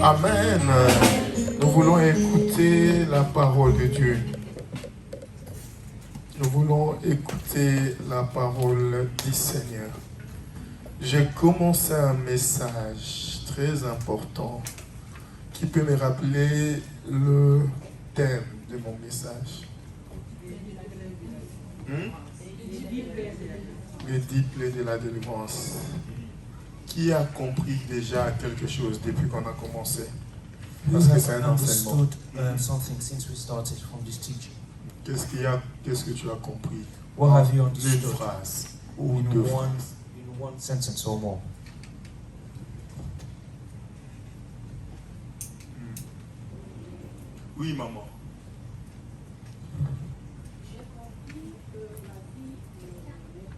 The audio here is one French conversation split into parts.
Amen. Nous voulons écouter la parole de Dieu. Nous voulons écouter la parole du Seigneur. J'ai commencé un message très important qui peut me rappeler le thème de mon message. Les 10 plaies de la délivrance. Qui a compris déjà quelque chose depuis qu'on a commencé? Parce que c'est un enseignement. Qu'est-ce que tu as compris? What have you Une understood? phrase ou deux phrases. In one sentence or more. Oui, maman. J'ai compris que la vie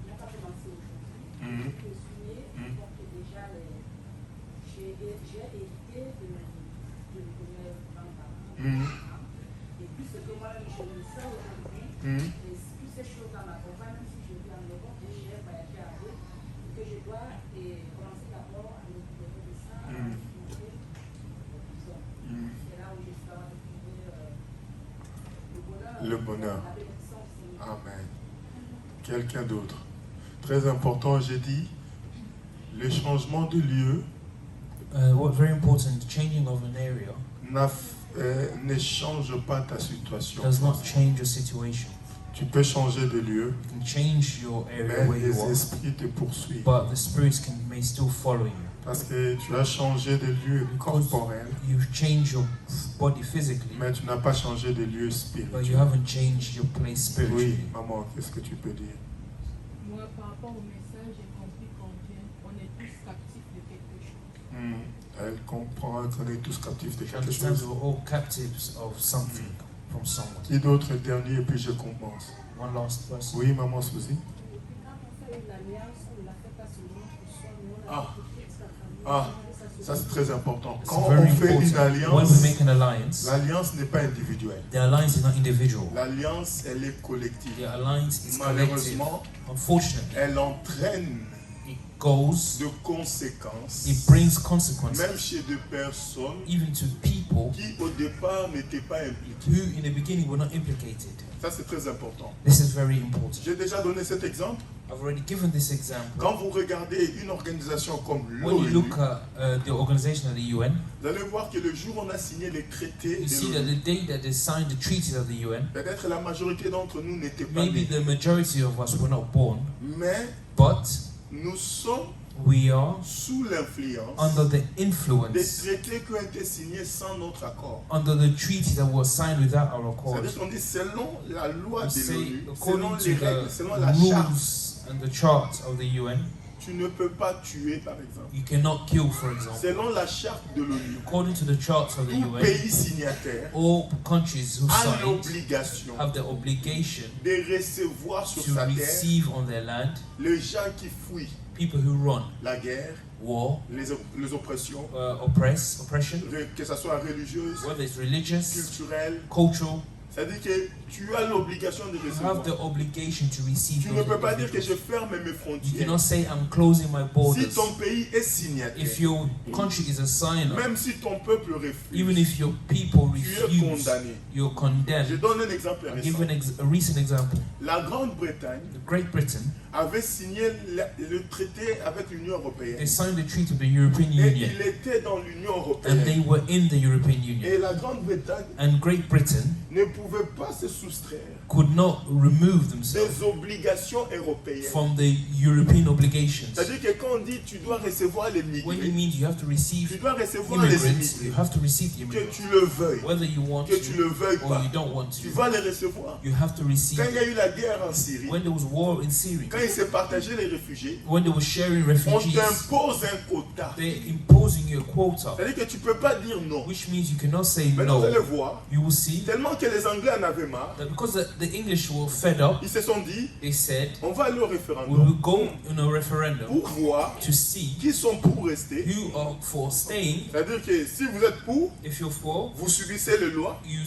n'a pas commencé aujourd'hui. Mhm. Je suis née, donc déjà j'ai hérité de mes grands-parents. Mhm. Et puis ce que moi-même je me sens aujourd'hui, Mhm. et toutes ces choses-là m'accompagnent, même si je vis en Europe, et j'ai voyagé à eux, et que je dois commencer d'abord à me développer de ça, à Mhm. développer l'horizon. Mhm. C'est là où je suis à découvrir Le bonheur. la bénédiction du Seigneur. Amen. Quelqu'un d'autre. Très important, j'ai dit, le changement de lieu What very important, the changing of an area ne change pas ta situation. does not change your situation. Tu peux changer de lieu, You can change your area mais where you les are, esprits te poursuivent. but the spirits may still follow you. Parce que tu as changé de lieu corporel, You change your body physically, mais tu n'as pas changé de lieu but you spirituel. haven't changed your place Oui, spiritually. maman, qu'est-ce que tu peux dire? Moi, par rapport au message, j'ai compris on est tous captifs de quelque chose. Elle comprend qu'on est tous captifs de She quelque understands chose. we're all captives of something from someone. Qui d'autre est dernier, et puis je commence. One last person. Oui, maman Suzy. Quand on fait une alliance, on ne la fait pas seulement pour soi, mais on la Ah. fait pour toute sa famille. Ah. Ça, Ça, c'est très important. It's Quand very on fait une important. When we alliance, make an alliance, l'alliance n'est pas individuelle. the alliance is not individual. L'alliance, elle est collective. The alliance is collective. Malheureusement, Unfortunately, elle entraîne it goes, de conséquences, it brings consequences, même chez des personnes even to people qui au départ n'étaient pas impliquées. who in the beginning were not implicated. Ça, c'est très important. This is very important. J'ai déjà donné cet exemple. I've already given this example. Quand vous regardez une organisation comme When you l'ONU, look at the organization of the UN, vous allez voir que le jour où on a signé les traités you see de that l'ONU, the day that they signed the treaties of the UN, peut-être la majorité d'entre nous n'étaient pas maybe nés, the majority of us were not born, mais but nous sommes we are sous l'influence under the des influence, traités qui ont été signés sans notre accord. under the treaties that were signed without our accord. C'est-à-dire qu'on dit selon la loi We de say, l'ONU, selon according les to règles, the selon la charte, rules and the charts of the UN, tu ne peux pas tuer par exemple. you cannot kill, for example. Selon la charte de l'ONU, According to the charts of the tout UN, pays signataire all countries who a signed l'obligation have the obligation de recevoir sur to sa terre receive on their land les gens qui fuient people who run la guerre, war, les oppressions, oppression, que ce soit religieuse, whether it's religious, culturelle. cultural. C'est-à-dire que tu as l'obligation de You recevoir. have the obligation to receive Tu ne peux pas dire que those je ferme mes You frontières. cannot say I'm closing my Si borders. ton pays est signataire, If your country is a signer, même si ton peuple even refuse, if your people tu es refuse, condamné. you're Je condemned. donne un exemple I'll give récent. a recent example. La Grande-Bretagne Great Britain, avait signé le traité avec l'Union they européenne. signed the treaty of the European Et Union, il était dans l'Union and they européenne. were in the European Union. Et la Grande-Bretagne And Great Britain ne pouvait pas se soustraire could not remove themselves des obligations européennes. from the European obligations. C'est-à-dire que quand on dit tu dois recevoir les When you migrants, mean you have to tu receive dois recevoir les immigrants, you immigrés, have to receive the que immigrants. tu le veuilles, Whether you want que tu le to veuilles or pas, you don't want tu to, vas les recevoir. you have to receive Quand il y a them. eu la guerre en Syrie, When there was war in Syria, quand ils se partageaient les réfugiés, when they were sharing on refugees, t'impose un quota. they're imposing you a quota, C'est-à-dire que tu ne peux pas dire non. which means you cannot say Maintenant, vous allez no. voir, You will see tellement que les Anglais en avaient marre, that because the English were fed up, ils se sont dit, they said, on va aller au we will référendum go in a referendum pour voir to see qui sont pour rester. who are for staying. C'est-à-dire que si vous êtes pour, If you're for, vous subissez les lois. you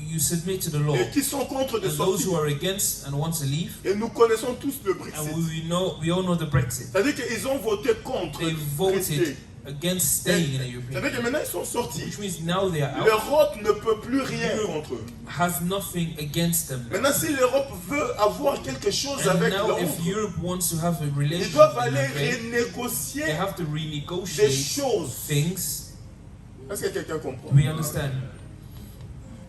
you submit to the law. et qui sont contre de And those sortir. who are against and want to leave, Et nous connaissons tous le and Brexit. we all know the Brexit. C'est-à-dire qu'ils ont voté contre. They voted against staying in the European C'est-à-dire que Union, maintenant ils sont sortis. which means now they are out, L'Europe ne peut plus rien contre eux. has nothing against them. Maintenant, si l'Europe veut avoir quelque chose And avec now, if Londres, Europe wants to have a ils relationship, doivent aller with UK, renégocier they have to des renegotiate choses. things. Est-ce que quelqu'un comprend? We understand.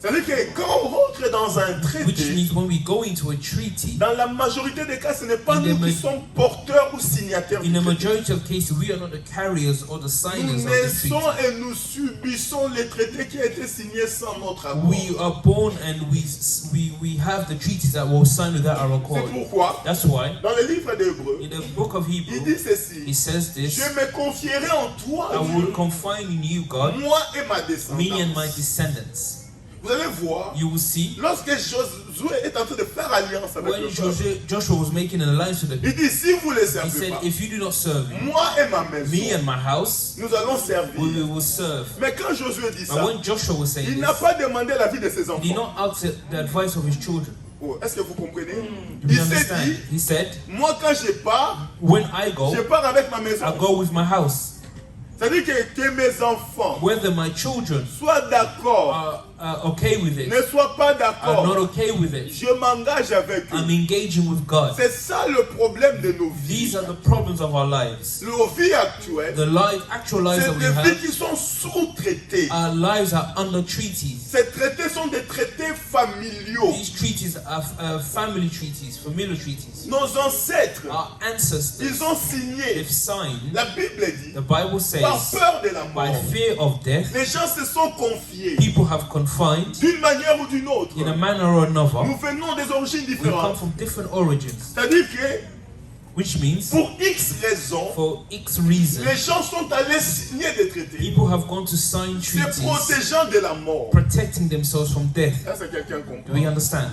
C'est-à-dire que quand on rentre dans un Which traité, means when we go into a treaty, dans la majorité des cas, ce n'est pas In nous the qui ma- sommes porteurs ou signataires in du the traité. majority of cases, we are not the carriers or the Nous signers of the naissons treaty. et nous subissons les traités qui ont été signés sans notre accord. We are born and we have the treaties that were signed without our C'est accord. pourquoi, That's why dans le livre d'Hébreux, in the book of il Hebrew, dit ceci: he says Je this: me confierai en toi, I will Dieu, confide in you, God, moi et ma me and my descendance. descendants. Vous allez voir, You will see lorsque Josué est en train de faire alliance avec when le peuple, Joshua was making an alliance with the il people, dit: si vous ne les he servez said, pas, if you do not serve me, moi et ma me maison, and my house, nous allons we servir. will serve. Mais quand Josué dit But ça, when Joshua was saying il n'a this, pas demandé l'avis de ses he did enfants. not ask the advice of his children. Oh, est-ce que vous comprenez? Do Il you s'est understand? dit: He said, moi quand je pars, when I go, je pars avec ma maison. I go with my house. C'est-à-dire que mes enfants Whether my children soient d'accord, are okay with it, ne soient pas are d'accord, not okay with it, je m'engage avec eux. I'm engaging with God. C'est ça le problème de nos vies. These are the problems of our lives. Nos vies actuelles, The actual lives c'est that we des vies have, qui sont sous-traitées. our lives are under treaties. Ces traités sont des traités familiaux. These treaties are family treaties, familiar treaties. Nos ancêtres, Our ancestors, ils ont signé. they've signed, La Bible dit, the Bible par says, peur de la by mort, fear of death, les gens se sont confiés people have confined d'une manière ou d'une autre. in a manner or another. Nous venons des origines We come différentes. from different origins, C'est-à-dire que which means pour X raisons, for X reason, les gens sont allés signer des traités, people have gone to sign se treaties protégeant de la mort. protecting themselves from death. Est-ce que quelqu'un Do we comprend? understand?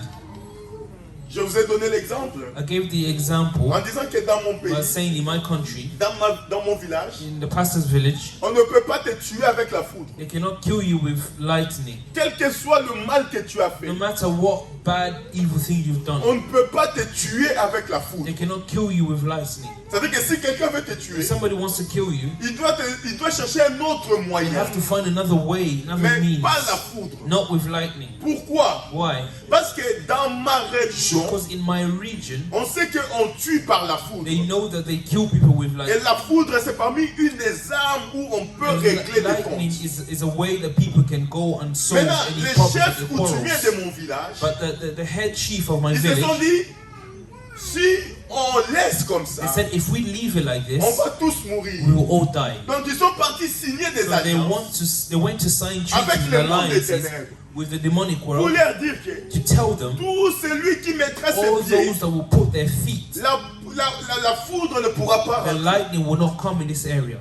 Je vous ai donné l'exemple I gave the example en disant que dans mon by pays, saying in my country, dans mon village, in the pastor's village, on ne peut pas te tuer avec la foudre. they cannot kill you with lightning. Quel que soit le mal que tu as fait, No matter what bad, evil thing you've done, on ne peut pas te tuer avec la foudre. they cannot kill you with lightning. C'est-à-dire que si quelqu'un veut te tuer, If somebody wants to kill you, il doit chercher un autre you moyen, have to find another way, another mais means, pas la foudre. not with lightning. Pourquoi? Why? Parce que dans ma région, Because in my region, on sait qu'on tue par la foudre. they know that they kill people with Et lightning. la foudre, c'est parmi une des armes où on peut And régler des lightning comptes. is a way that people can go and solve Maintenant, any les problems chefs or coutumiers quarrels. de mon village, But the head chief of my ils se sont village, dit, si on laisse comme ça, they said, if we leave it like on this, va tous mourir. we will all die. Donc ils sont partis signer des So they alliances went to sign avec treaties and le monde des alliances ténèbres with the demonic pour world leur dire que to tell them tout celui qui mettra all ses pieds, those that will put their feet, la foudre ne pourra pas the rentrer. lightning will not come in this area.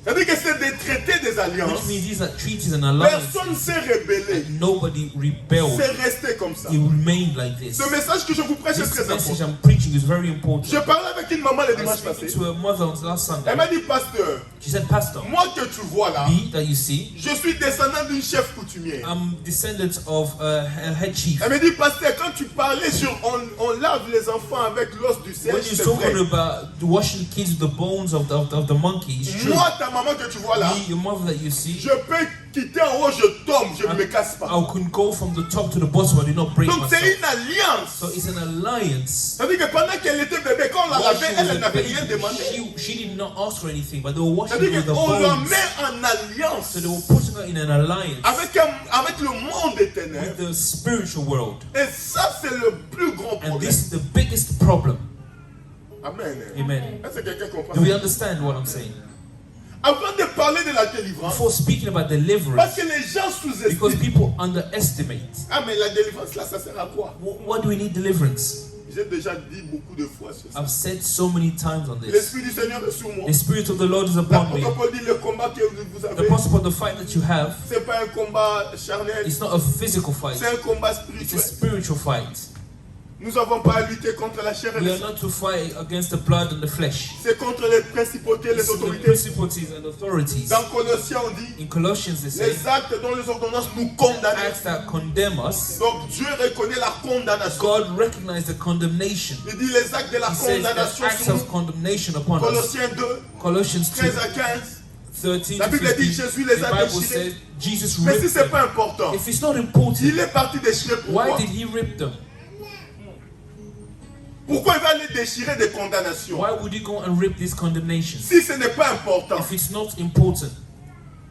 C'est-à-dire que c'est des traités, des Which alliances. means these are treaties and alliances. Personne ne s'est rebellé. And nobody rebelled. C'est resté comme ça. It remained like this. Ce message que je vous prêche est This très message important. I'm preaching is very important. Je parlais avec une maman le I was dimanche speaking passé. to a mother on last Sunday. Elle m'a dit, pasteur, She said, Pastor, moi que tu vois là, me that you see, je suis descendant d'une chef coutumière. I'm descendant of a head chief. Elle me dit, pasteur, quand tu parlais sur on lave les enfants avec l'os du When cerf, you're c'est talking vrai. about washing kids with the bones of the monkey, it's true. Moi, ta maman que tu vois là, Me, your mother that you see, je peux quitter en haut, je tombe, je ne me casse pas. I can go from the top to the bottom. I do not break Donc c'est myself. une alliance. So it's an alliance. C'est-à-dire que pendant qu'elle était bébé, quand on la While lavait, she was elle a n'avait baby, rien demandé. she did not ask for anything, but they were washing her C'est-à-dire with the qu'on la bones. met en alliance So they were putting her in an alliance avec le monde des with ténèbres. the spiritual world. Et ça, c'est le plus grand And problème. this is the biggest problem. Amen. Amen. Est-ce que quelqu'un comprend Do we ça? understand what I'm saying? Avant de parler de la délivrance, Before speaking about parce deliverance, que les gens because sous-estiment. people underestimate. Ah, mais la délivrance, là, ça sert à quoi? What do we need deliverance? J'ai déjà dit beaucoup de fois sur ça. I've said so many times on this. L'Esprit du Seigneur est sur moi. The Spirit of the Lord is upon me. L'apôtre Paul dit le combat que vous The avez, possible the fight that you have, c'est pas un combat charnel, it's not a physical fight. c'est un combat It's a spirituel. spiritual fight. Nous n'avons pas à lutter contre la chair et We le are sang. not to fight against the blood and the flesh. C'est contre les principautés et les It's the autorités. principalities and authorities. Dans Colossiens, on dit In Colossians they say, les actes dont les ordonnances nous condamnent. acts that condemn us, Donc Dieu reconnaît la condamnation. God recognized the condemnation. Il dit les actes de la He says that condamnation acts sur of nous. condemnation upon us. Colossiens 2, Colossians 2, 13 à 15. 13 La to Bible dit 15, Jésus the les a Bible déchirés. says Jesus Mais si ripped ce n'est them. pas important, If it's not important, il est parti déchirer why pourquoi? did he rip them? Pourquoi il va les déchirer des condamnations? Why would he go and rip these condemnations? Si ce n'est pas important. If it's not important.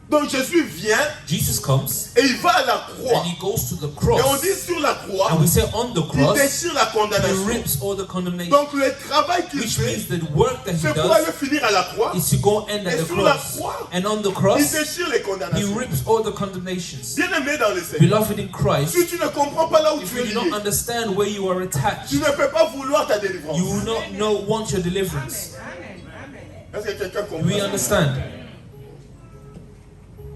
Donc Jésus vient Jesus comes et il va à la croix. and he goes to the Et on cross. dit sur la croix, And we say on the il cross, déchire la he condamnation. rips all the condemnation. Donc le travail qu'il Which fait, means that the work that he c'est pour aller does finir à la croix. is to go end at Et the sur la cross. croix, And on the il cross, déchire les he condamnations. rips all the condemnations. Bien aimé dans le Seigneur. Beloved in Christ, Si tu ne comprends pas là où if tu you es do lié, not understand where you are attached, tu ne peux pas vouloir ta délivrance. you will not want your deliverance. Est-ce que quelqu'un Do we comprend? understand?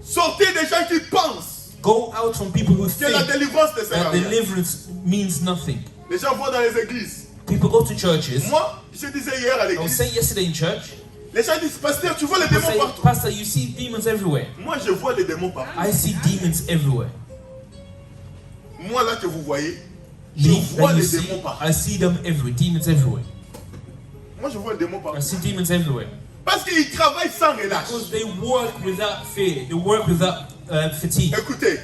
Sortez des gens qui pensent Go out from people who que la think délivrance ne sert à that rien. deliverance means nothing. Les gens vont dans les églises. People go to churches. Moi, je disais hier à I was l'église, saying yesterday in church, les gens disent, pasteur, tu vois les people démons say, partout. Pastor, you see demons everywhere. Moi, je vois les démons partout. I see demons everywhere. Moi, là que vous voyez, je Me, vois that you les see, démons partout. I see them everywhere. Demons everywhere. Moi, je vois les démons I partout. see demons everywhere. Parce qu'ils travaillent sans relâche. Because they work without fear. They work without fatigue. Écoutez,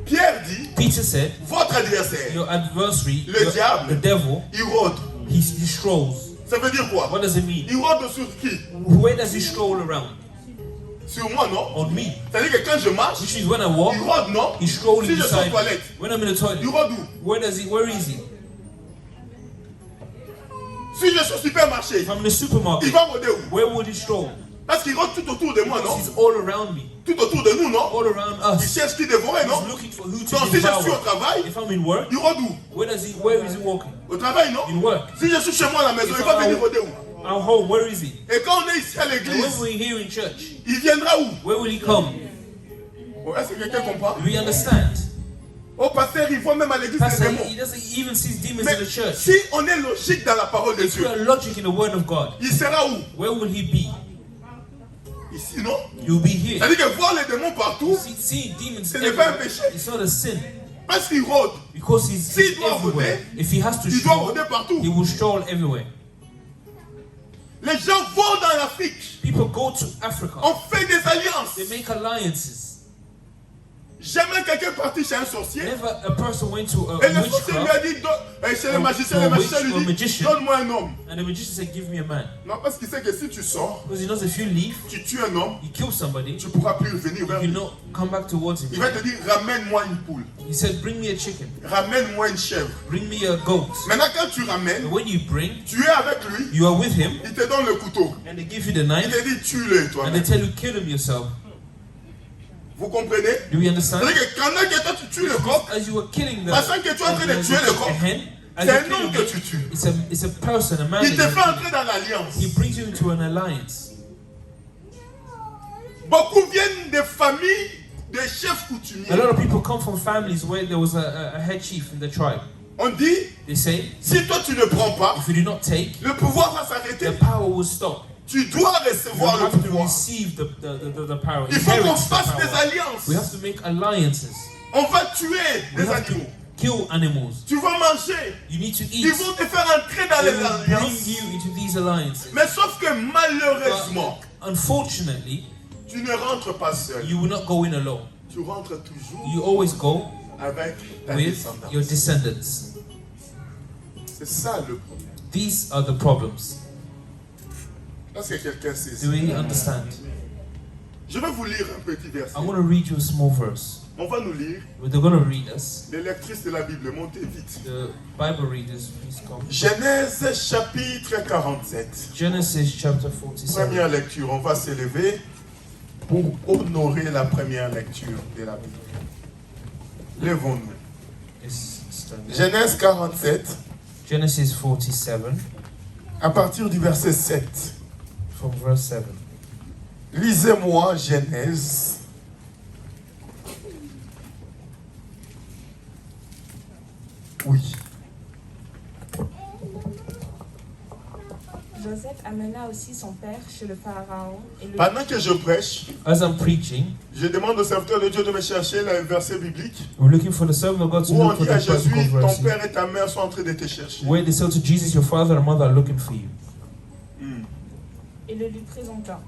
Pierre dit, Peter said, votre adversaire, your adversary, Le diable. the devil, il rôde. he strolls. Ça veut dire quoi? What does it mean? Il rôde sur qui? Where does he stroll around? Sur moi, non? On me. C'est-à-dire que quand je marche, Which means when I walk, il rôde, non? he's strolling Si je suis aux beside me. toilettes, When I'm in the il toilet, rôde où? where is he? Si je suis au supermarché, If I'm in the supermarket, il va rôder où? where would he stroll? Parce qu'il rôde tout autour de moi, non? Because he's all around me, Tout autour de nous, non? all around Il us. cherche qui dévorer, non? He's looking for who Donc to si je suis au devour. travail, If I'm in work, il rôde où? where is he walking? Au travail, non? In work. Si je suis chez moi à la maison, il va venir rôder où? Our home, where is he? Et quand on est ici à And when l'église, we're here in church, il viendra où? where will he come? Oh, est-ce que quelqu'un comprend? Do we understand? Oh, pasteur, il voit même à l'église les Pastor, démons. he doesn't even see demons Mais in the church. si on est logique dans la parole de If we Dieu, are logic in the word of God, il sera où? where will he be? Ici, non? He'll be here. C'est-à-dire que voir les démons partout, See demons ce n'est pas un everywhere. péché. It's not a sin. Parce qu'il rôde. Because he's S'il doit everywhere. rôder, If he has to il doit stroll, rôder partout. he will stroll everywhere. Les gens vont dans l'Afrique. People go to Africa. On fait des alliances. They make alliances. Jamais quelqu'un est parti chez un sorcier. Whenever a person went to Et a le sorcier lui witchcraft, a dit, chez le Or magicien a lui witch, dit, or donne-moi un homme. and the magician said, give me a man. Non, parce qu'il sait que si tu sors, Because he knows if you leave, tu tues un homme, you kill somebody, tu ne pourras plus revenir vers you lui. not come back towards him. Il va te dire, ramène-moi une poule. He said, bring me a chicken, Ramène-moi une chèvre. bring me a goat. Maintenant, quand tu ramènes, And when you bring, tu es avec lui, you are with him, il te donne le couteau. and they give you the Il knife, te dit, tue-le and they toi-même. tell you, kill him yourself. Vous comprenez? Do we understand? C'est-à-dire que pendant que toi tu tues le coq, As you were killing Pensant que tu es en train de tuer le coq, hen, as c'est you're un homme killing que it, tu tues. it's a person, a man. Il te that fait you're entrer dans l'alliance. killing. He brings you into an alliance. Beaucoup viennent des familles de chefs coutumiers. A lot of people come from families where there was a head chief in the tribe. On dit, They say, si toi tu ne prends pas, if you do not take, le pouvoir va s'arrêter. the power will stop. Tu dois You recevoir le have to pouvoir. receive the power. Il faut qu'on Inherit the fasse des power. alliances. We have to make alliances. On va tuer We des have to animaux. kill animals. Tu vas manger. You need to Ils eat. vont te faire entrer dans They les will bring alliances. you into these alliances. Mais sauf que malheureusement, But unfortunately, tu ne rentres pas seul. you will not go in alone. Tu rentres toujours You always go avec ta with descendance. your descendants. C'est ça le problème. These are the problems. Est-ce que quelqu'un sait Do ça? we understand? Je vais vous lire un petit verset. I want to read you a small verse. On va nous lire. They're going to read us. Les lectrices de la Bible, montez vite. The Bible readers, please come. Genèse chapitre 47. Genesis chapter 47. Première lecture. On va s'élever pour honorer la première lecture de la Bible. Levons-nous. It's standing. Genèse 47, Genesis 47 à partir du verset 7. from verse 7. Lisez-moi Genèse. Oui. Joseph amena aussi son père chez le pharaon et le Pendant que je prêche, As I'm preaching, je demande au serviteur de Dieu de me chercher le verset biblique we're looking for the servant of God to où on look for dit à the biblical Jésus, ton verse. père et ta mère sont en train de te chercher. Where they say to Jesus, your father and mother are looking for you. et le lui présenta.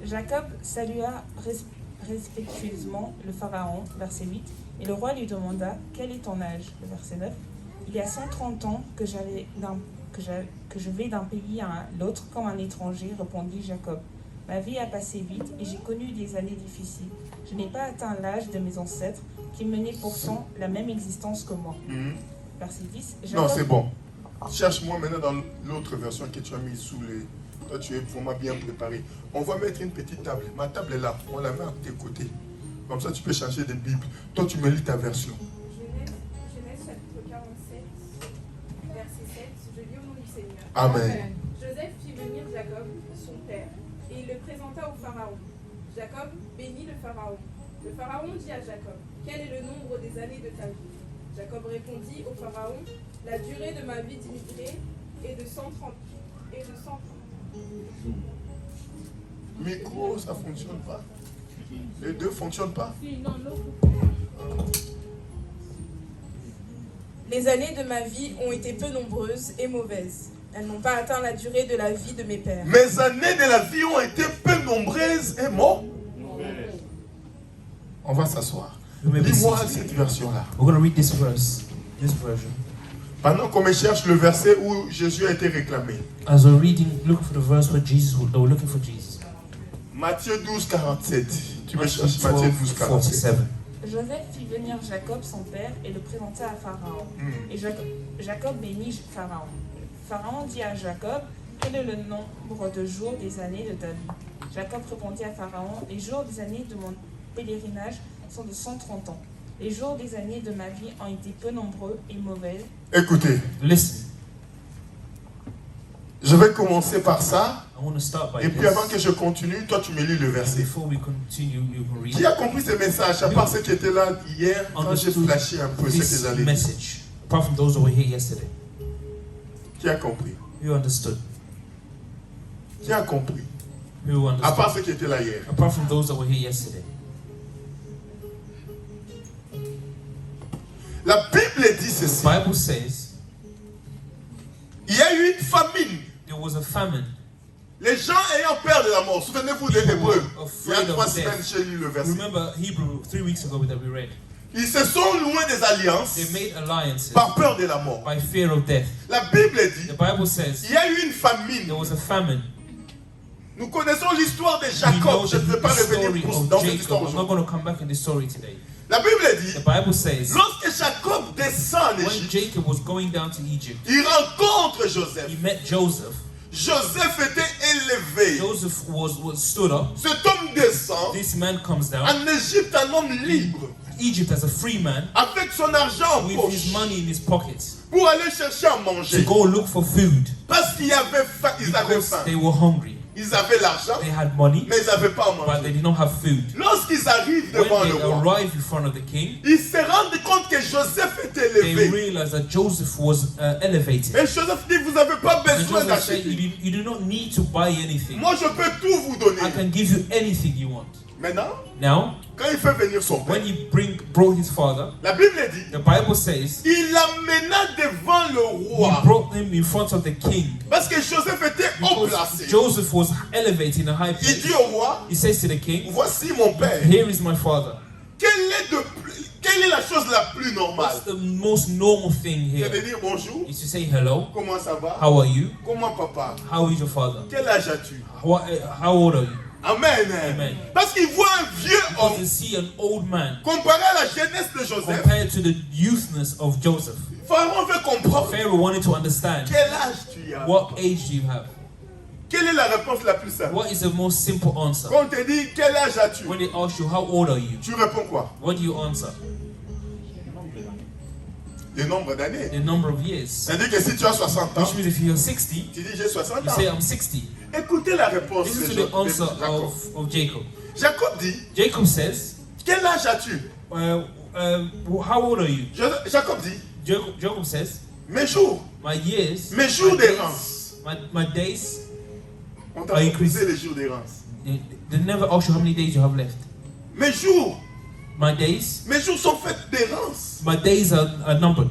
Jacob salua respectueusement le pharaon, verset 8, et le roi lui demanda, quel est ton âge, le verset 9. Il y a 130 ans que je vais d'un pays à l'autre comme un étranger, répondit Jacob. Ma vie a passé vite et j'ai connu des années difficiles. Je n'ai pas atteint l'âge de mes ancêtres qui menaient pourtant la même existence que moi. Verset 10. Non, c'est bon. Cherche-moi maintenant dans l'autre version que tu as mise sous les... Toi, tu es vraiment bien préparé. On va mettre une petite table. Ma table est là. On la met à tes côtés. Comme ça, tu peux changer de Bible. Toi, tu me lis ta version. Genèse chapitre 47, verset 7. Je lis au nom du Seigneur. Amen. Joseph fit venir Jacob, son père, et il le présenta au Pharaon. Jacob bénit le Pharaon. Le Pharaon dit à Jacob, quel est le nombre des années de ta vie? Jacob répondit au Pharaon, la durée de ma vie d'immigré est de 130. Micro, ça ne fonctionne pas. Les deux ne fonctionnent pas. Si, non, non. Les années de ma vie ont été peu nombreuses et mauvaises. Elles n'ont pas atteint la durée de la vie de mes pères. Mes années de la vie ont été peu nombreuses et mortes. On va s'asseoir. Lis-moi cette version-là. We're going to read this verse, this version. Pendant qu'on me cherche le verset où Jésus a été réclamé. As we're reading, looking for the verse where they were looking for Jesus. Matthieu 12, 47. Tu me Matthew cherches Matthieu 12, 47. 47. Joseph fit venir Jacob, son père, et le présenta à Pharaon. Et Jacob bénit Pharaon. Pharaon dit à Jacob, quel est le nombre de jours des années de ta vie? Jacob répondit à Pharaon, les jours des années de mon pèlerinage sont de 130 ans. Les jours des années de ma vie ont été peu nombreux et mauvais. Écoutez, Listen, je vais commencer par ça. I want to start by Et puis this. avant que je continue, toi tu me lis le verset. Before we continue, you can read Qui a compris ce message, à part ceux qui étaient là hier, quand j'ai Understood flashé un peu ce que this j'allais dire? message. Apart from those who were here yesterday. Qui a compris? Who understood? Qui a compris? Who À understood? part ceux qui étaient là hier. Apart from those that were here yesterday. La Bible dit The ceci. Bible says Il y a eu une famine. there was a famine. Les gens ayant peur de la mort. Souvenez-vous des Hébreux. Il y a Afraid 3 of semaines, death. j'ai lu le verset. Remember Hebrew 3 weeks ago that we read. Ils se sont loués des alliances They made alliances par peur de la mort. by fear of death. La Bible dit, The Bible says il y a eu une famine. there was a famine. Nous connaissons l'histoire de We know Jacob. Je the ne vais pas revenir story of dans cette histoire Jacob. I'm not aujourd'hui. going to come back in this story today. La Bible dit, The Bible says lorsque Jacob descend en when Égypte, Jacob was going down to Egypt, il rencontre Joseph. he met Joseph. Joseph était élevé. Joseph was stood up. Cet homme descend This man comes down. en Égypte, un homme libre, Egypt as a free man avec son argent en with poche, his money in his pockets pour aller chercher à to manger. go look for food Parce qu'ils avaient faim, ils avaient because faim. they were hungry. Ils avaient l'argent, They had money, mais ils n'avaient pas à but manger. they did not have food. Lorsqu'ils arrivent devant When le they roi, arrived in front of the king, ils se rendent compte que Joseph était they élevé. realized that Joseph was elevated. Et Joseph dit, vous n'avez pas And besoin Joseph said, d'acheter. you do not need to buy anything. Moi, je peux tout vous donner. I can give you anything you want. Maintenant, Now, quand il fait venir son père, when he brought his father, la Bible dit, the Bible says il l'amena devant le he roi. brought him in front of the king. Parce que Joseph était haut Because placé. Joseph was elevated in a high Il dit place. au roi, He says to the king, voici mon père. here is my father. Quelle est la chose la plus normale? What's the most normal thing C'est de here? dire bonjour, Is to say hello, comment ça va? how are you, Comment papa? how is your father, Quel âge as-tu? how old are you? Amen. Amen. Parce qu'il voit un vieux Because homme you see an old man comparé à la jeunesse de Joseph. compared to the youthness of Joseph. Pharaon veut comprendre Pharaoh wanted to understand, quel âge tu as. what age do you have? Quelle est la réponse la plus simple? What is the most simple answer? Quand on te dit quel âge as-tu, When they ask you, how old are you? tu réponds quoi? What do you answer? Le nombre d'années. The number of years. C'est-à-dire que si tu as 60 ans, Which means if you're 60, tu dis j'ai 60 you ans. say I'm 60. Écoutez la réponse This de is the answer Jacob. of Jacob. Jacob dit, Jacob says, quel âge as-tu? how old are you? Jacob dit, Jacob says, mes jours, my years, mes jours my d'errance. my days, On t'a proposé les jours d'errance. They never ask you how many days you have left. Mes jours sont faits d'errance. My days are numbered.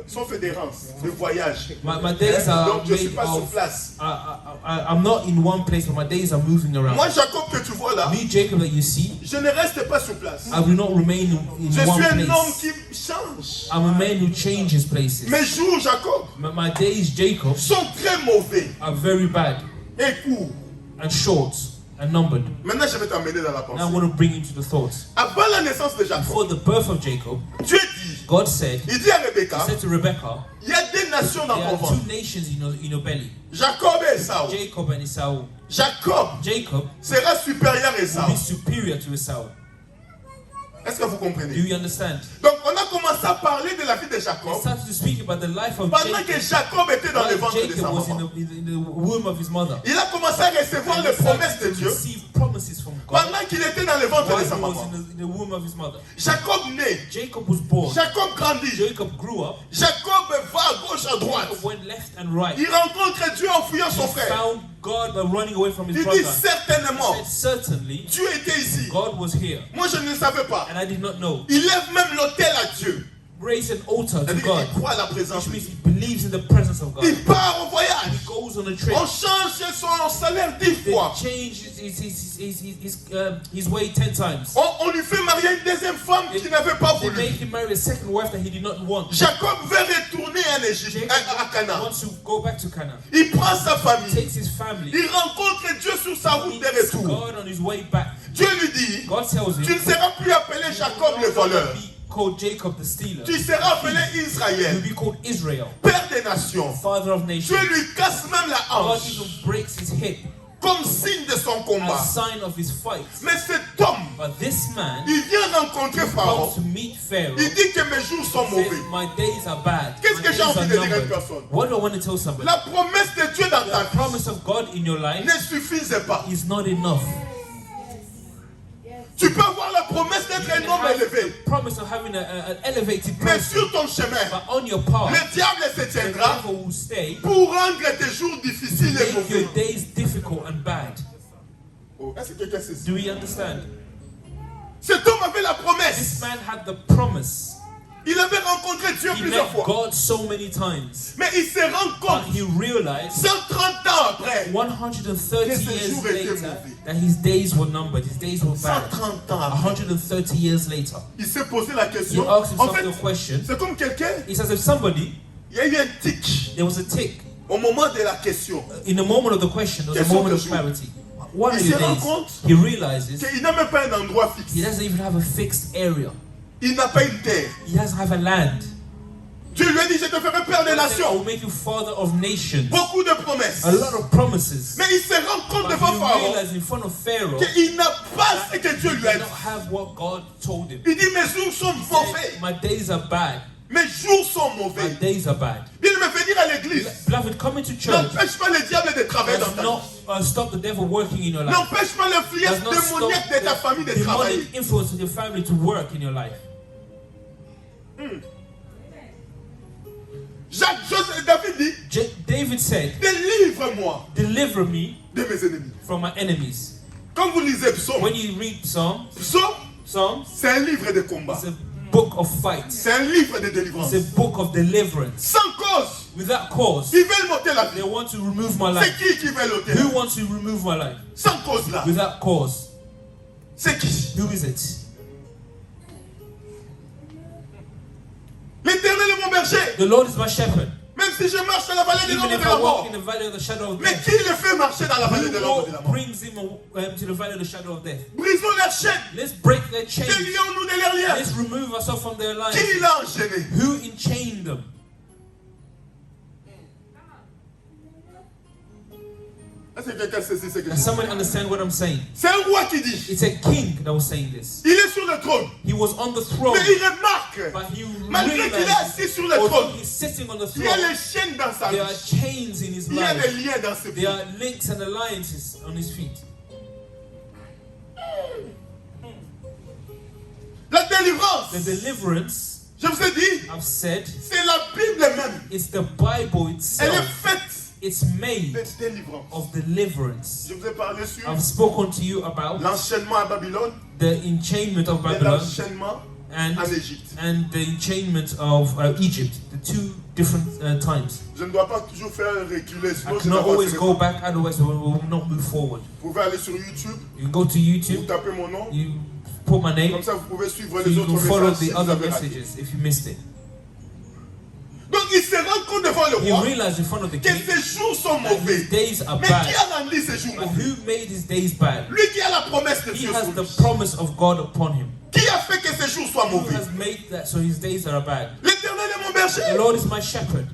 Sont faits d'errance, de voyage. My days are Donc je ne suis made pas sur of. place. I'm not in one place, but my days are moving around. Moi, Jacob que tu vois là, Me, Jacob, that you see, je ne reste pas sur place. I will not remain in Je one suis un homme place. qui change. I'm a man who changes places. Mes jours, Jacob, My days, Jacob, sont très mauvais are very bad et courts. and short and numbered. Maintenant, je vais t'amener dans la Now I pensée. want to bring you to the thoughts. Avant la naissance de Jacob, Before the birth of Jacob, Dieu dit, God said, il dit à He Rebecca, said to Rebecca, il y a des nations dans there ton are ventre. two nations in your belly, Jacob et Esau. Jacob and Esau. Jacob Jacob sera supérieur à will Esau. be superior to Esau. Est-ce que vous Do comprenez? you understand? Donc, on a commencé à parler de la vie de He Jacob started to speak about the life of pendant Jacob. que Jacob était dans le While ventre de sa Jacob was maman. in the womb of his mother. Il a commencé à recevoir And les he started promesses de to Dieu receive promises from God pendant qu'il était dans le ventre while de sa he was maman. in the womb of his mother. Jacob naît. Jacob was born. Jacob grandit. Jacob grew up. Jacob va à gauche, à droite. Jacob went left and right. Il rencontre Dieu en fouillant son He frère. found God by running away from his Il brother. dit He certainement, said, certainly, Dieu était ici. God was here. Moi, je ne le savais pas. And I did not know. Il lève même l'autel à Dieu. Raise an altar to C'est-à-dire God, qu'il croit à la présence which de means Dieu. he believes in the presence of God. Il part au And voyage. he goes on a trip. On change son salaire 10 They fois. change his way 10 times. On lui fait marier une deuxième femme qu'il n'avait pas They voulu. make him marry a second wife that he did not want. Jacob veut retourner en Égypte, à Jacob Canaan. wants to go back to Canaan. Il prend sa famille. Takes his family. Il rencontre Dieu sur sa route de Meets retour. God on his way back. Dieu lui dit, God tells him, tu ne seras plus appelé Jacob le voleur. be called Jacob the stealer. Tu seras appelé You'll Israël, be called Israel, père des nations. father of Dieu nations. lui casse même la God hanche even breaks his hip comme signe de son as combat. sign of his fight. Mais cet homme, But this man il vient rencontrer comes Pharaon. to meet Pharaoh. Il dit que mes jours sont Says, mauvais. my days are bad. Qu'est-ce My que j'ai days envie are de dire à une numbered. personne? What do I want to tell somebody? La promesse de Dieu dans ta The vie promise of God in your life ne suffisait pas. is not enough. Tu peux avoir la promesse d'être You un can homme have élevé, the promise of having an elevated mais person, sur ton chemin, but on your path, le diable se the tiendra devil will stay, pour rendre tes jours difficiles et make your mauvais. days difficult and bad. Oh, est-ce que quelqu'un sait ça? Do we understand? Cet homme avait la This promesse. man had the promise. Il avait rencontré Dieu He plusieurs met fois. God so many times, Mais il se rend but compte, he realized 130 ans après, 130 Que ses years jours étaient later mauvais. that his days were numbered, his days were bad. 130 ans après, 130 years later, il s'est posé la he question. asked En himself fait, the question. c'est comme quelqu'un, He says, if somebody, il y a eu un tic there was a tick au moment de la question. in the moment of the question, there was a Quels sont moment tes of jours? clarity. What are Il your se rend days? compte He realizes qu'il n'a même pas un endroit he fixe. doesn't even have a fixed area. Il n'a pas une terre. He doesn't have a land. Dieu lui a dit, je te ferai père des God said, I nations. will make you father of nations. Beaucoup de promesses. A lot of promises. Mais il se rend compte But devant he Pharaon realized in front of Pharaoh qu'il n'a pas ce que he Dieu lui a did dit. not have what God told him. Il dit, mes jours sont He mauvais. said, my days are bad. Mes jours sont My mauvais. days are bad. Il me fait dire à l'église, Beloved, coming to church n'empêche pas le diable de travailler dans does ta not vie. stop the devil working in your life. N'empêche pas l'influence Does not stop démoniaque de ta famille de the travailler. demonic influence of your family to work in your life. David dit, David said, délivre-moi deliver me de mes ennemis. from my enemies. Quand vous lisez Psaume, When you read Psalms, Psaume, c'est un livre de combat. it's a book of fights. C'est un livre de délivrance. It's a book of deliverance. Sans cause, Without cause, ils veulent m'ôter la they vie. want to remove my C'est life. qui veut l'ôter? Who wants to remove my life? Sans cause là. Without cause. C'est qui? Who is it? L'Éternel est mon berger. The Lord is my shepherd. Même si je marche dans la vallée de Even l'ombre if de la I walk mort. in the valley of the shadow of Mais death, qui le fait marcher dans la vallée de l'ombre de la who mort? brings him to the valley of the shadow of death? Brisons leurs chaînes. Let's break their chains. Délions-nous de leurs liens. Let's remove ourselves from their lives. Qui l'a enchaîné? Who enchained them? Est-ce que quelqu'un saisit ce que je Does dis? someone understand what I'm saying? C'est un roi qui dit. It's a king that was saying this. Il est sur le trône. He was on the throne, Mais il remarque, but he malgré qu'il est realized, assis sur le although trône, he's sitting on the il y a throne, les chaînes dans sa there are vie. chains in his Il y a des life. liens dans ses pieds. There are links and alliances on his feet. La délivrance, The deliverance, je vous ai dit, I've said, c'est la Bible même. it's the Bible Elle est itself. faite It's made de délivrance. of deliverance. Je vous ai parlé sur I've spoken to you about l'enchaînement à Babylone the enchainment of et Babylon l'enchaînement and en Égypte. the enchainment of Egypt, the two different times. Je ne dois pas toujours faire reculer, I sinon je cannot always n'avancerai go pas. back, otherwise we will not move forward. Vous pouvez aller sur YouTube, You can go to vous YouTube, tapez mon nom, you put my name, comme ça vous pouvez suivre so les you autres can follow messages si the vous other avez raté. messages if you missed it. Donc il se rend compte devant le He roi realized in front of the que king ses jours sont that mauvais. his days are Mais qui bad. a rendu ses jours But mauvais? who made his days bad? Lui qui a la promesse de He Dieu has sur the lui. promise of God upon him. Qui a fait que ses jours soient Who mauvais? has made that so his days are bad? L'Éternel est mon The berger. Lord is my shepherd.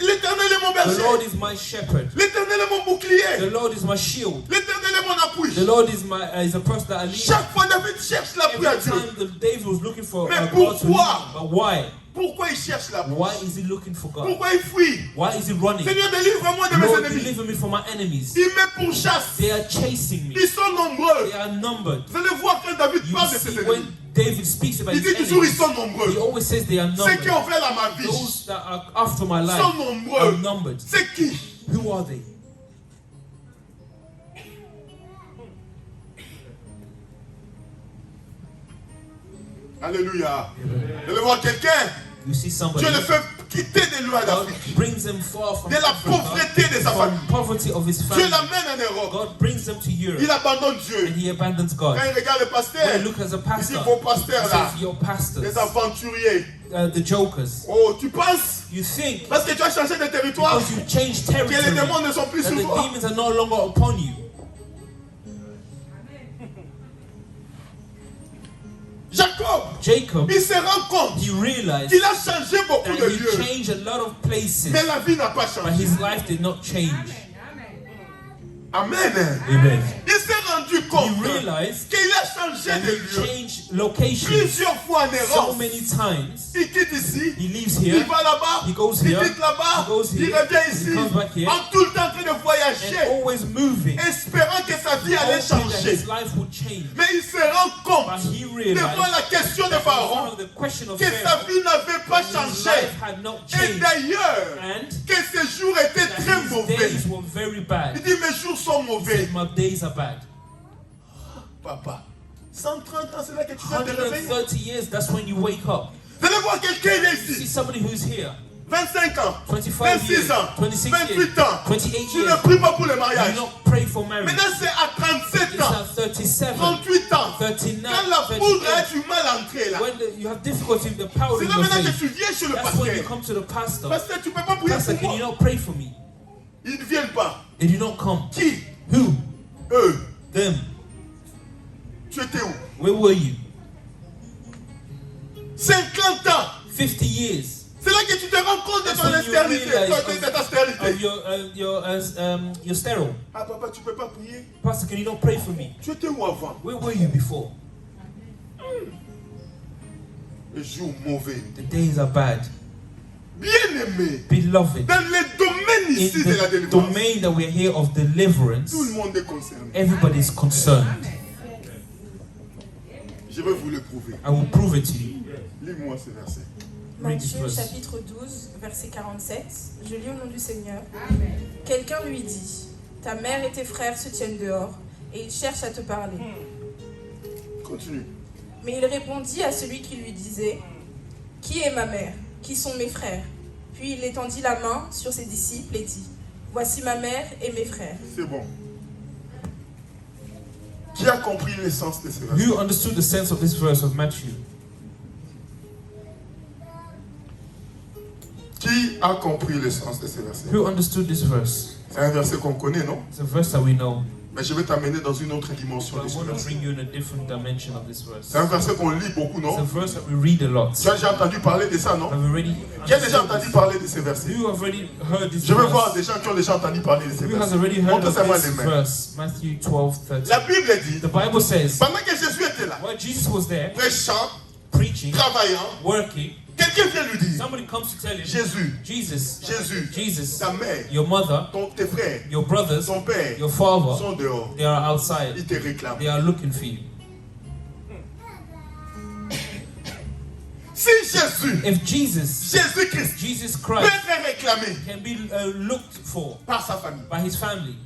L'Éternel est mon The Lord berger. is my shepherd. L'Éternel est mon The bouclier. Lord is my shield. L'Éternel est mon appui. The Lord is my is a person that I lean on. Chaque fois David cherche l'appui à Every Dieu. time David was looking for Mais God to lean pourquoi? on. But why? Pourquoi il cherche l'appui? Why is he looking for God? Pourquoi il fuit? Why is he running? Seigneur, délivre-moi de mes Lord, ennemis. deliver me from my enemies. Ils me pourchassent. They are chasing me. Ils sont nombreux. They are numbered. Vous allez voir quand David You parle de see, ses ennemis. when David speaks about Il his dit toujours ils enemies, sont he nombreux. always says they are Ceux qui numbered. ont fait la ma vie Those that are after my sont life are nombreux. numbered. C'est qui? Who are they? Alléluia. Vous allez voir quelqu'un. You see somebody. Dieu le fait quitter des lois God d'Afrique. brings them far from De la Africa, pauvreté de sa from famille. poverty of his Dieu family. l'amène en Europe. God brings them to Europe, Il abandonne Dieu. and he abandons God. Quand il regarde le When pasteur, he looks as a il dit pastor, vos he pasteurs là, says, your pastors, les aventuriers. the jokers. Oh, tu penses? You think Parce que tu as changé de territoire, because you changed que les territory, démons ne sont plus that sur the toi. demons are no longer upon you. Jacob, Il se rend compte he realized qu'il a changé beaucoup that de he lieux. changed a lot of places, Mais la vie n'a pas but changé. his life did not change. Amen. Amen. Il s'est rendu He compte realized qu'il a changé that de he lieu. changed locations Plusieurs fois en so errance. many times. Il quitte ici, He leaves il here, va là-bas, he goes il here, quitte là-bas, he goes il here, revient he ici, comes back here, en tout le temps en train de and voyager, always moving, espérant que sa vie allait hoping that changer. his life would change. Mais il se rend But compte, he devant realized, la question de in front Pharaon, of the question of que sa Pharaoh, vie n'avait pas his changé. life had not Et changed, d'ailleurs, and que ses jours étaient that très his mauvais. days were very Il bad. dit, mes jours sont He mauvais. said, my days are bad. Papa, 130 ans, c'est là que tu viens de te réveiller. 130 years, that's when you wake up. Vous allez voir quelqu'un, il est See ici. somebody who's here, 25 ans, 25 26 years, ans, 26 28 years, ans. 28 Tu ne years. pries pas pour le You mariage. do not pray for marriage. Maintenant, c'est à 37 It's ans, at 37, 38 ans. 39, Quand la poudre a 38. du mal à entrer là. When you have difficulty with the power C'est in là your maintenant que faith, tu viens chez le that's when you pasteur. come to the pastor. Pasteur, tu ne peux pas prier Pastor, pour can you moi. not pray for me? Ils ne viennent pas. They do not come. Qui? Who? Eux. Them. Tu étais où? Where were you? 50 ans. 50 years C'est là que tu te rends compte de That's ton when you stérilité. realize De ta stérilité. of your sterile. Ah papa, tu ne peux pas prier. Pastor, can you not pray for me? Tu étais où avant? Where were you before? Les jours mauvais. The days are bad. Bien-aimé. Beloved, Dans les domaines in ici de la the délivrance, domain that we're here of deliverance, tout le monde est concerné. everybody is concerned. Je vais vous le prouver. I will prove it to you. Lis-moi ce verset. Matthieu verse. chapitre 12, verset 47. Je lis au nom du Seigneur. Quelqu'un lui dit, ta mère et tes frères se tiennent dehors et ils cherchent à te parler. Continue. Mais il répondit à celui qui lui disait, qui est ma mère? Qui sont mes frères? Puis il étendit la main sur ses disciples et dit, voici ma mère et mes frères. C'est bon. Qui a compris l'essence de ce verset? Who understood the sense of this verse of Matthew? Qui a compris l'essence de ce verset? Who understood this verse? C'est un verset qu'on connaît, non? It's a verse that we know. Mais je vais t'amener dans une autre dimension But de I ce want to verset. bring you in a different dimension of this C'est un verse. verset qu'on lit beaucoup, It's a non? verse that we read a lot. Tu as déjà entendu parler de ça, non? Have already Qui a déjà understood entendu this? parler de ce verset? Who have already heard this Je veux voir des verse? gens qui ont déjà entendu parler de ce Who has verset. already heard of Montre-moi this les mains. verse? Matthew 12:30. La Bible dit, The Bible says, pendant que Jésus était là, while Jesus was there prêchant, preaching, travaillant, working, quelqu'un vient lui dire, somebody comes to tell him, Jésus, Jesus, Jesus, ta mère, your mother, tes frères, your brothers, ton père your father, sont dehors. they are outside. Ils te réclament. They are looking for you. Si Jésus, If Jesus Jésus-Christ, peut Christ être réclamé can be looked for par sa famille, by his family,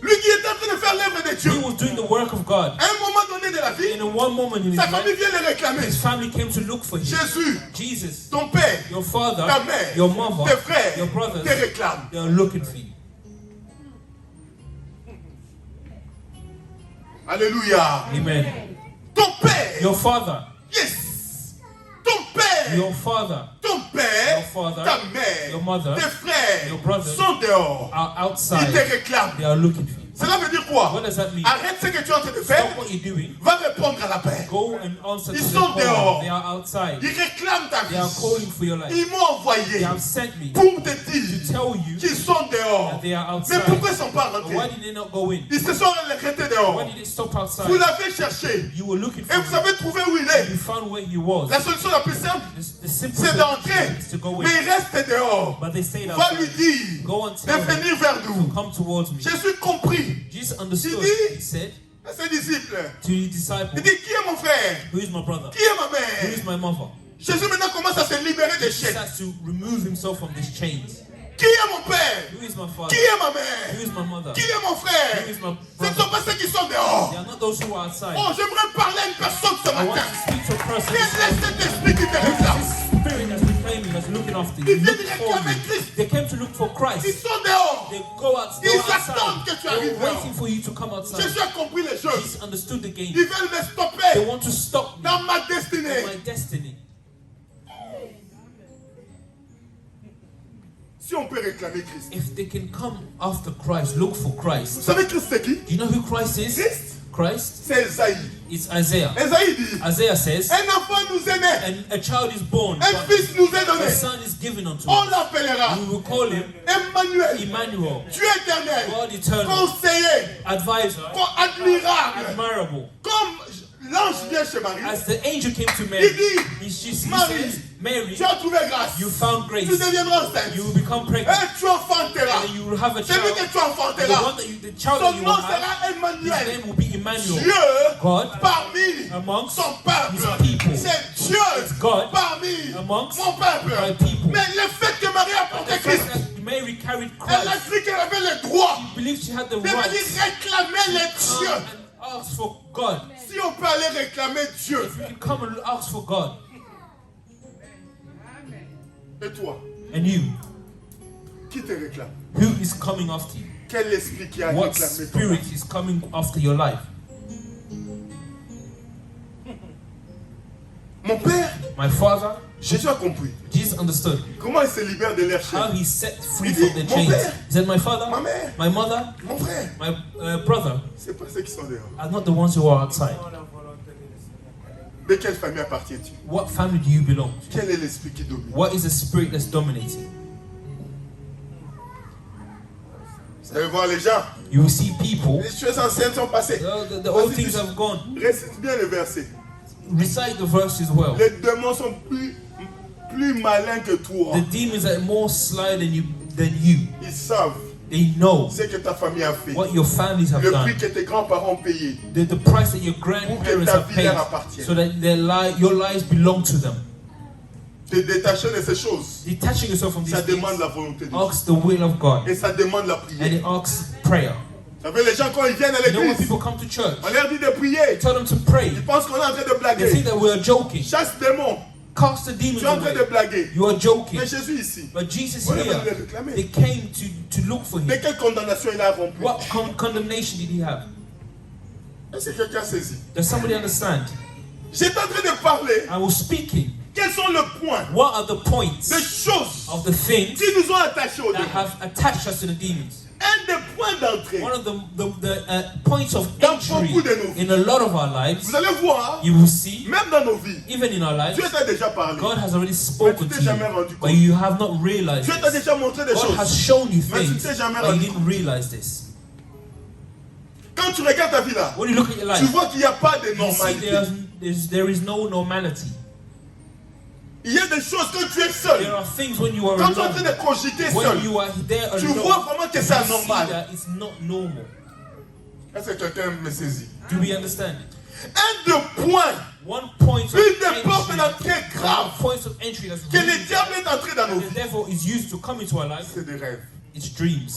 lui qui est en train de faire l'œuvre de Dieu, he was doing the work of God. à un moment donné de la vie, In a one moment in his sa famille life, vient le réclamer. his family came to look for him. Jésus, Jesus, ton père, your father, ta mère, your mother, tes frères your te brothers, réclament. they are looking for you. Alléluia. Amen. Ton père, Your father, yes. Ton père, your father ton père, your father, ta mère, your mother, tes frères your brothers sont dehors. are Ils outside. te réclament. They are looking for you. Cela veut dire quoi? What does that mean? Arrête ce que tu es en train de faire. Stop what you're doing. Va répondre à l'appel. Go and answer to Ils the sont dehors. call. They are outside. Ils réclament ta They are vie. calling for your life. Ils m'ont envoyé They have sent me pour te to dire tell you qu'ils sont dehors. that they are Mais outside. pourquoi ils ne sont pas But why rentrés? did they not go in? Ils se sont arrêtés dehors. Why did they stop Vous outside? l'avez cherché You were looking et for vous him. avez trouvé où il You est. found where he was. La solution la plus simple, The simple c'est d'entrer. solution is to go Mais in. il reste dehors. But they stayed Va lui outside. dire Go and de tell him venir vers to nous. come towards me. Jésus compris Jesus understood. Il dit- He said à ses disciples. to his Il disciples, dit, qui est mon frère? who is my brother? Qui est ma Who is mère? my mother? Jésus maintenant commence à se libérer des He chaînes. starts to remove himself from these chains. Qui est mon père? Who is my father? Qui est ma Who mère? is my mother? Qui est mon frère? Who is my Ce ne brother? sont pas ceux qui sont dehors. They are not those who are outside. Oh, j'aimerais parler à une personne ce I want matin. to speak to a person. Quel est cet esprit qui te réclame? This spirit that's reclaiming, that's looking after you. Ils viennent Look for réclamer you. Christ. They came to look for Ils Christ. sont dehors. They go out. They Ils were attendent que outside. tu They arrives were dehors. waiting for you to come outside. Jésus a compris les choses. Jesus understood the game. Ils veulent me They stopper want to stop me dans ma in destinée. my destiny. Si on peut réclamer Christ. If they can come after Christ, look for Vous Christ. savez Christ c'est qui? Do you know who Christ is? Christ, Christ c'est Esaïe. is Isaiah. Esaïe dit, Isaiah says, un enfant nous est né, and a child is born, un but fils nous est a donné. son is given unto On us. l'appellera We will call him Emmanuel, Emmanuel, Dieu éternel, God eternal, conseiller, advisor, admirable. admirable. Comme l'ange vient chez Marie, As the angel came to il Mary, dit, he Marie, says, Mary, tu as trouvé grâce. you found grace. Tu deviendras enceinte. You will become pregnant. Et tu enfanteras. And you will have a Celui child. que tu And enfanteras, the child that son you nom will have, sera his Emmanuel. name will be Emmanuel. Dieu God parmi amongst son peuple. his people. C'est Dieu God parmi amongst mon peuple. my people. Mais le fait que Marie a porté The Christ, fact that Mary carried elle a Christ, cru qu'elle avait le droit she believed she had the de venir right réclamer les to dieux. come and ask for God. Si on peut aller réclamer Dieu, If you can come and ask for God, et toi, and you, qui te réclame? who is coming after you? Quel esprit qui a What réclamé ton spirit âme? is coming after your life? Mon père, My father, Jésus a compris. Jesus understood Comment il se libère de l'air how chaîne. he set free Il from dit, the mon chains. père, He said, my father, ma mère, my mother, mon frère, my brother c'est pas ceux qui sont dehors. are not the ones who are outside. De quelle famille appartiens-tu? What family do you belong to? Quel est l'esprit qui domine? What is the spirit that's dominating? Vous allez voir les gens. You will see people, Les choses anciennes sont passées. the old things have gone. Récite bien le verset. Recite the verses well. Les démons sont plus malins que toi. The demons are more sly than you. Ils savent They know ce que ta famille a fait. what your families have Le done. prix que tes grands-parents ont payé. The price that your grandparents ta have vie paid, leur appartienne. so that your lives belong to them. Te détacher de ces choses, Detaching yourself from these ça things demande la volonté de Dieu. asks the will of God, Et ça demande la and prière. it asks prayer. Vous savez, les gens quand ils viennent à You know when l'église, people come to church, on leur dit de prier. tell them to pray. Ils pensent qu'on est en train de They blaguer. think that we are joking. Chasse démon. Cast the Tu demons es en train de away. blaguer. You are joking. Mais Jésus ici, But Jesus on est venu here, le réclamer. they came to look for De him. quelle condamnation il a rempli? What condemnation did he have? Est-ce que quelqu'un saisit? Does somebody understand? J'étais en train de parler. I was speaking. Quels sont les points What are the points de choses of the things qui nous ont attachés au that démon? have attached us to the demons? Un des points d'entrée. One of the points of Dans entry beaucoup de nos vies. in a lot of our lives, Vous allez voir, you will see, même dans nos vies, even in our lives, Dieu t'a déjà parlé. God has already spoken Mais tu to t'es jamais rendu you, compte. but you have not realized Dieu t'a this. déjà montré des God has choses. shown you Mais tu things, t'es jamais but you rendu didn't realize this. Quand tu regardes ta vie là, When you look at your tu life, vois qu'il n'y a pas de you see normalité. there is no normality. Il y a des choses que tu es seul. There are things when you are Quand tu es en train alone, de cogiter when seul, you are there tu alone, vois vraiment que you c'est see anormal. that it's not normal. Est-ce que quelqu'un me saisit? Do we understand? Un des points One point of Une des portes entry, d'entrée grave points of entry that's que le really, diable est entré dans nos and the vies, devil is used to come into our life. c'est des rêves. It's dreams.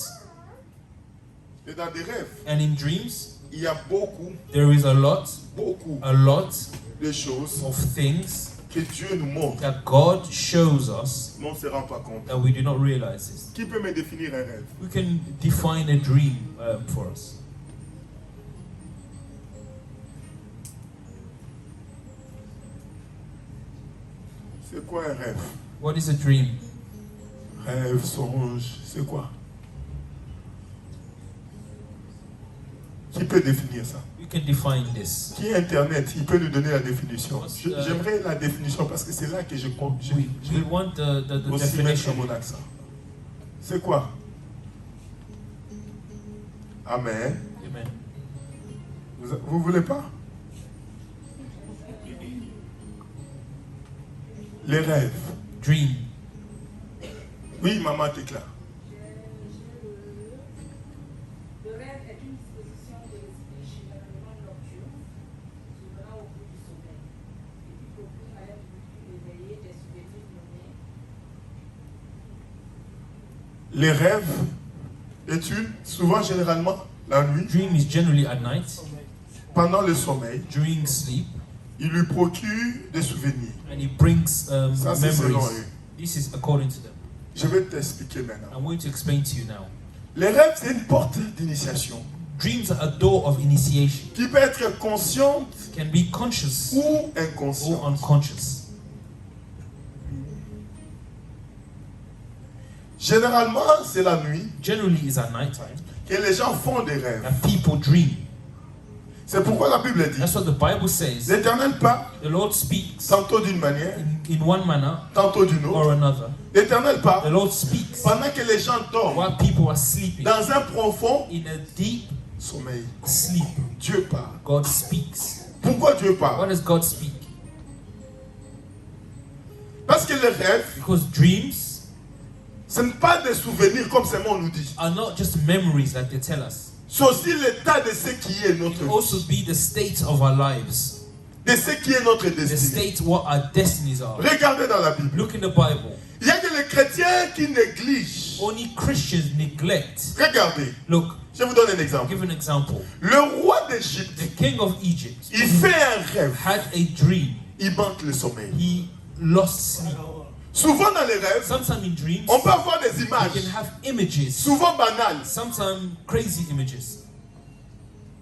Et dans des rêves, And in dreams, il y a beaucoup there is a lot de choses of things que Dieu nous montre, that God shows us mais on ne se rend pas compte. that we do not realize this. Qui peut me définir un rêve? We can define a dream for us. C'est quoi un rêve? What is a dream? Rêve, songe, c'est quoi? Qui peut définir ça? You can define this. Qui est Internet? Il peut nous donner la définition. What's, J'aimerais la définition parce que c'est là que je compte. We want the Aussi mettre definition. mon accent. C'est quoi? Amen. Amen. Vous voulez pas? Les rêves. Dream. Oui, maman, t'es là. Le rêve est une disposition de l'esprit généralement nocturne, survenant au cours du sommeil, et qui procure à l'individu éveillé des souvenirs nommés. Les rêves est souvent généralement la nuit, Dream is generally at night, pendant le sommeil, during sleep, il lui procure des souvenirs. and it brings Ça, c'est selon memories. eux. This is according to them. Je vais t'expliquer maintenant. I'm going to explain to you now. Les rêves, c'est une porte d'initiation Dreams are a door of initiation. qui peut être consciente Can be conscious ou or inconsciente. unconscious. Généralement, c'est la nuit Generally, is at night time que les gens font des rêves. that people dream. C'est pourquoi la Bible dit That's what the Bible says. l'Éternel parle The Lord speaks tantôt d'une manière, in one manner tantôt d'une or autre. another. L'Éternel The parle Lord speaks pendant que les gens dorment while people are sleeping. dans un profond In a deep sommeil. sleep, Dieu parle. God speaks. Pourquoi Dieu Why parle? does God speak? Parce que les rêves, Because dreams ce n'est pas des souvenirs comme seulement on nous dit. are not just memories that they tell us. C'est aussi l'état de ce qui est notre It vie, also be the state of our lives, de ce qui est notre the destinée. state what our destinies are. Regardez dans la Bible. Look in the Bible. Il y a que les chrétiens qui négligent. Only Christians neglect. Regardez, Look, je vous donne un I'll exemple. give an example. Le roi d'Égypte, The king of Egypt il fait un rêve. had a dream. Il manque le sommeil. He lost sleep. Souvent dans les rêves, Sometimes in dreams, on peut avoir des you images, can have images, souvent banales. sometimes crazy images.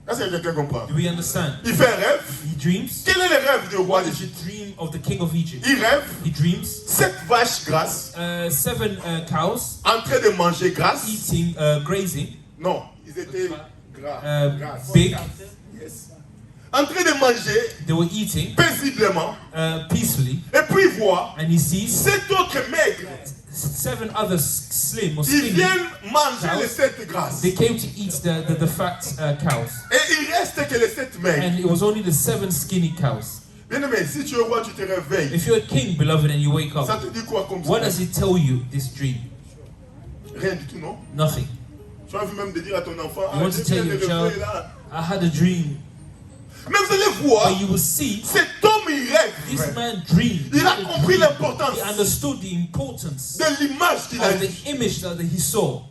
Est-ce que quelqu'un comprend? Do we understand? Il fait un rêve. He dreams. Quel est le rêve du roi What is d'Égypte? the dream of the king of Egypt? Il rêve He dreams 7 vaches grasses 7 cows en train de manger grasse. eating, grazing, Non, ils étaient gras. grasses. big. Yes. En train de manger They were eating paisiblement. peacefully, Et puis il voit and he sees 7 autres maigres. 7 other slim or Ils skinny. viennent manger les 7 grasses. They came to eat the fat cows, Et il reste que les 7 maigres. and it was only the 7 skinny cows. Bien aimé, si tu es roi, tu te réveilles. If you're a king, beloved, and you wake Ça up, te dit quoi comme what ça? does it tell you? This dream? Rien du tout, non? Nothing. Tu as envie même de dire à ton enfant, You want to j'ai tell bien your de child, réveiller là. I had a dream. Mais vous allez voir, But you will see, cet homme, il this rêve. man dreamed. Il a compris l'importance He understood the importance de l'image qu'il a of vue. the image that he saw.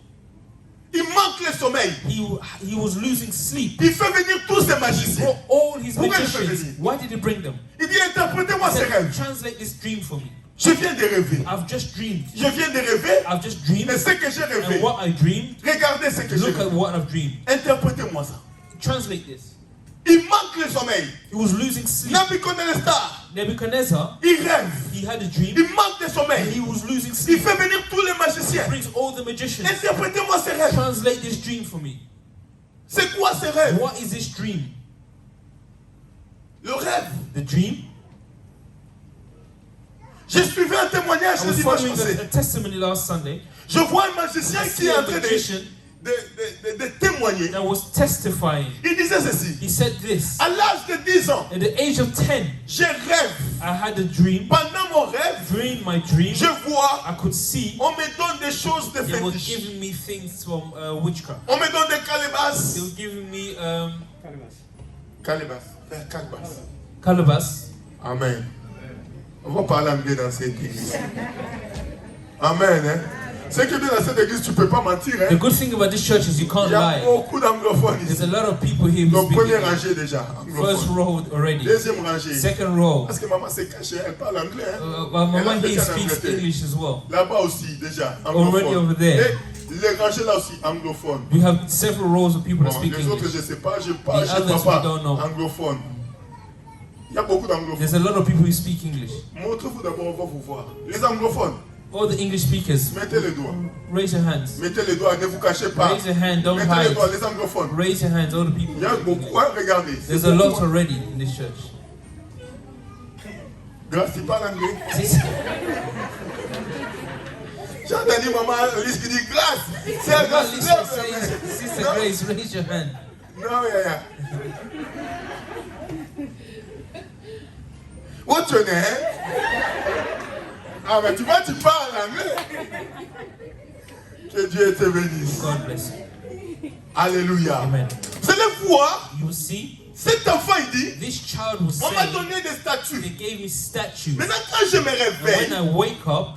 Il manque le sommeil. He was losing sleep. Il fait venir tous ces He magiciens. brought all his Pourquoi il fait magicians. venir? Why did he bring them? Il dit, interprétez-moi He ces said, rêves. translate this dream for me. Je viens de rêver. I've just dreamed. Je viens de rêver. I've just dreamed. Et ce que j'ai rêvé, And what I dreamed, regardez ce que j'ai look at rêvé. what I've dreamed. Interprétez-moi ça. Translate this. Il manque le sommeil. He was losing sleep. Nabucodonosor, Nebuchadnezzar, il rêve. he had a dream. Il manque de And sommeil. he was losing Il sleep. fait venir tous les magiciens. Brings all the magicians. Interprétez-moi ces rêves. Translate this dream for me. C'est quoi ces rêves? What is this dream? Le rêve. The dream? J'ai suivi un témoignage I le was dimanche following passé. a testimony last Sunday. Je vois un magicien I qui see est a en train magician de témoigner. that was testifying. Il disait ceci. He said this. À l'âge de 10 ans, At the age of 10, je rêve. I had a dream. Pendant mon rêve, During my dream, je vois, I could see on me donne des choses de they were fétiche. giving me things from witchcraft. On me donne des They calebasses. were giving me Calebasses. Calebasses. calabas. Amen. On va parler anglais dans cette église. Amen. Hein? Ce qui est bien dans cette église, tu ne peux pas mentir. Hein? The good thing about this church is you can't Il y a lie. beaucoup d'anglophones There's ici. a lot of people here who Donc, speak première English. rangée déjà. First Anglophone. row already. Deuxième rangée. Second row. Parce que maman s'est cachée, elle parle anglais. Hein? My mama Elle a here fait en speaks Angleterre. English as well. Là-bas aussi, déjà. Already Anglophone. over there. Et les rangées là aussi, anglophones. We have several rows of people that Bon, speak les autres, English. je ne sais pas. Je parle, The je ne others vois we don't pas. know. Anglophone. Il y a beaucoup d'anglophones. There's a lot of people who speak English. Montrez-vous d'abord, on va vous voir. Les anglophones, All the English speakers, mettez les doigts. raise your hands. Mettez les doigts, ne vous cachez pas. Raise your hand, don't Mettez les hide. doigts, les anglophones. Raise your hands, all the people. Il y a beaucoup, hein, regardez. C'est There's a lot beaucoup, hein. already in this church. Grâce, il parle anglais. J'ai entendu maman Alice qui dit grâce. C'est la grâce. Listen, say, Sister Grace, raise your hand. Non, yeah. What's your name? Ah, mais tu vois, tu parles anglais. Que Dieu te bénisse. God bless you. Alléluia. Amen. Vous allez voir, You will see, cet enfant, il dit, this child will on m'a say, donné des statues. they gave me statues. Maintenant, quand je me And when réveille, I wake up,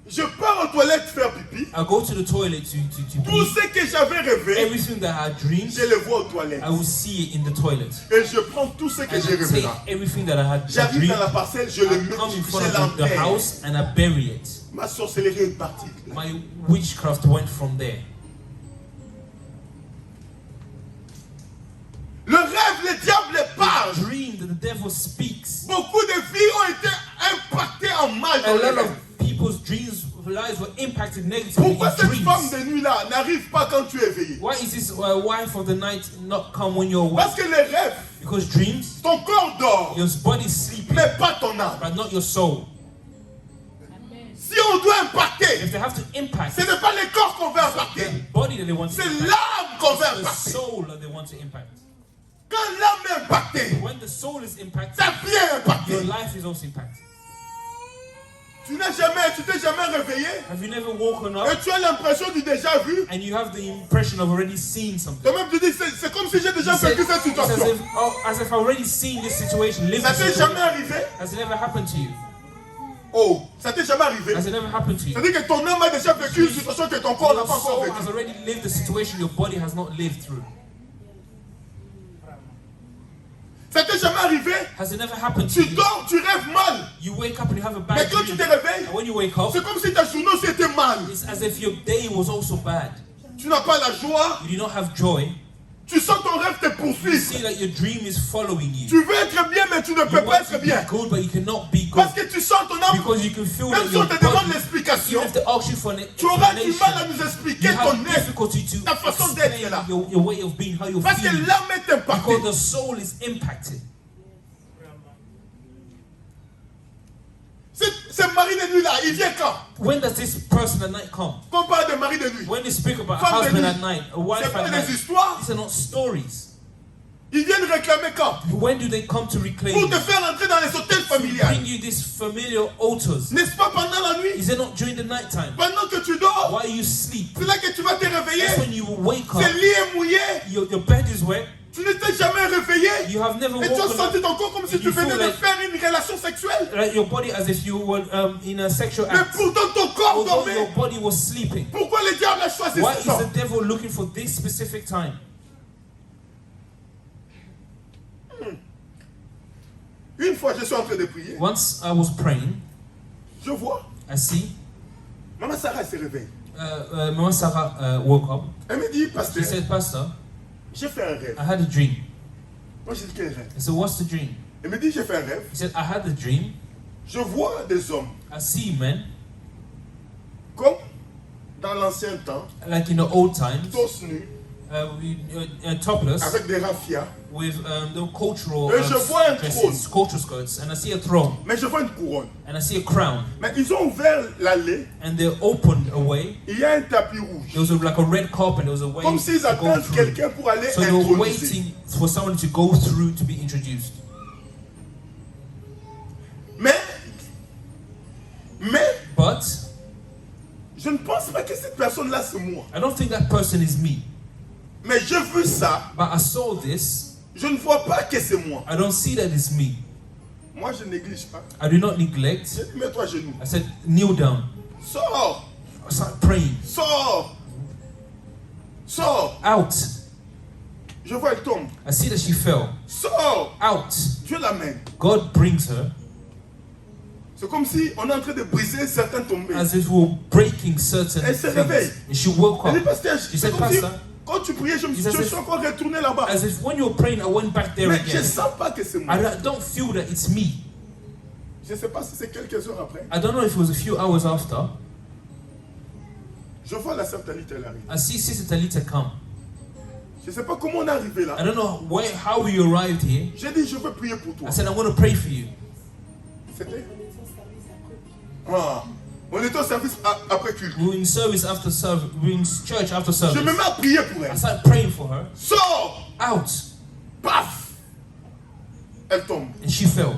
je pars aux toilettes faire pipi. I go to the toilet to Tout pee. ce que j'avais rêvé, Everything that I dreamed, je le vois aux toilettes. I will see it in the toilet. Et je prends tout ce que And j'ai I rêvé take là. everything that I had J'arrive dreamed, dans la parcelle, je I le mets, come in front je of the l'enterre. house and I bury it. Ma sorcellerie est partie. My witchcraft went from there. Le rêve, le diable parle. Dream that the devil speaks. Beaucoup de vies ont été impactées en mal A dans le lot rêve. of people's dreams, lives were impacted negatively Pourquoi in cette femme dreams. de nuit là n'arrive pas quand tu es éveillé? Why is this wife of the night not come when you're awake? Parce que les rêves, Because dreams, ton corps dort, your body's sleeping, mais pas ton âme. but not your soul. Si on doit impacter, If they have to impact, ce n'est pas le corps qu'on veut the impacter, body that they want to c'est impact, l'âme qu'on veut it's the impacter. soul that they want to impact. Quand l'âme est impactée, When the soul is impacted, ta vie est your impactée. life is also impacted. Tu t'es jamais réveillé Have you never woken up et tu as l'impression du déjà vu. and you have the impression of already seeing something? Toi-même tu dis c'est comme si j'ai déjà You said- vécu cette it's as situation. if, as if I've already seen this situation, lived Ça this t'est situation. jamais arrivé? Has it ever happened to you? Oh, ça t'est jamais arrivé? Has it ever happened to you? C'est-à-dire que ton âme a déjà vécu une situation que ton corps n'a Your pas encore soul vécu. has already lived the situation your body has not lived through. Ça t'est jamais arrivé? Has it never happened to Tu you? dors, tu rêves mal. You wake up and you have a Mais bad quand tu dream. te réveilles, And when you wake up, c'est comme si ta journée aussi était mal. it's as if your day was also bad. Tu n'as pas la joie. You do not have joy. Tu sens ton rêve te You poursuivre. see that your dream is following you. Tu veux être bien, mais tu ne You peux pas want être to be bien. good, but you cannot be good. Parce que tu sens ton âme. Because you can feel Même that si on your te demande body, l'explication, even if they ask you for an tu auras du explanation, mal à nous expliquer you ton have être. difficulty to ta façon d'être explain là. your way of being, how you Parce que feel. l'âme est impactée. Because the soul is impacted. Ce mari de nuit là, il vient quand? When does this person at night come? Quand on parle de mari de nuit, When they speak about a Femme de husband nuit. at night, a wife c'est pas at des night, histoires. these are not stories. Ils viennent réclamer quand? When do they come to reclaim Pour you? te faire entrer dans les hôtels To familiales. bring you these familiar altars. N'est-ce pas pendant la nuit? Is it not during the night time? Pendant que tu dors, While you sleep, c'est là que tu vas te that's réveiller. when you wake up, C'est lit est mouillé. your bed is wet, Tu ne t'es jamais réveillé. you have never Et tu as woken senti up, ton corps comme si You tu venais feel de like- faire une relation sexuelle. like your body as if you were in a sexual Mais act. pourtant ton corps Although your dormait. body was sleeping. Pourquoi le diable a choisi Why ce is temps? the devil looking for this specific time? Une fois, je suis en train de prier. Once I was praying, Je vois. I see Maman Sarah elle se réveille. Mama Sarah woke up. Elle me dit, She pasteur, said, Pastor, j'ai fait un rêve. I had a dream. Moi, j'ai dit, quel rêve? I said, what's the dream? Elle me dit, j'ai fait un rêve. He said, I had a dream. Je vois des hommes I see men, comme dans l'ancien temps, like in the old times, tous nus, topless, avec des raffias. with the cultural Et je vois un dresses, cultural skirts, and I see a throne, Mais je vois une couronne. and I see a crown, Mais ils ont ouvert l'allée. and they opened a way. Il y a un tapis rouge. There was like a red carpet, there was a way Comme s'ils to go attendent through. quelqu'un pour aller So they were introniser. waiting for someone to go through to be introduced. Mais But je ne pense pas que cette personne-là, c'est moi. I don't think that person is me. Mais j'ai vu ça. But I saw this. Je ne vois pas que c'est moi. I don't see that it's me. Moi, je néglige pas. I do not neglect. J'ai dit, mets-toi à genoux. I said, kneel down. Sors. I started praying. Sors. Sors. Out. Je vois, elle tombe. I see that she fell. Sors. Out. Dieu l'amène. God brings her C'est comme si on est en train de briser certains tombés. as if we were breaking certain Elle se réveille. things. And she woke Elle dit, up. pasteur, She c'est said, comme si, Pastor, quand tu priais, je He says, suis encore retourné là-bas. as if when you were praying, I went back there Mais je ne again. sens pas que c'est moi. I don't feel that it's me. Je ne sais pas si c'est quelques heures après. I don't know if it was a few hours after. Je vois la sœur Talita, elle arrive. I see Sister Talita come. Je ne sais pas comment on est arrivé I là. don't know how we arrived here. J'ai dit, je veux prier pour toi. I said, I'm going to pray for you. C'était on était au service après culte. We were in service after service. We were in church after Je me service. mets à prier pour I elle. started praying for her. Sors. Out. Paf. Elle tombe. And she fell.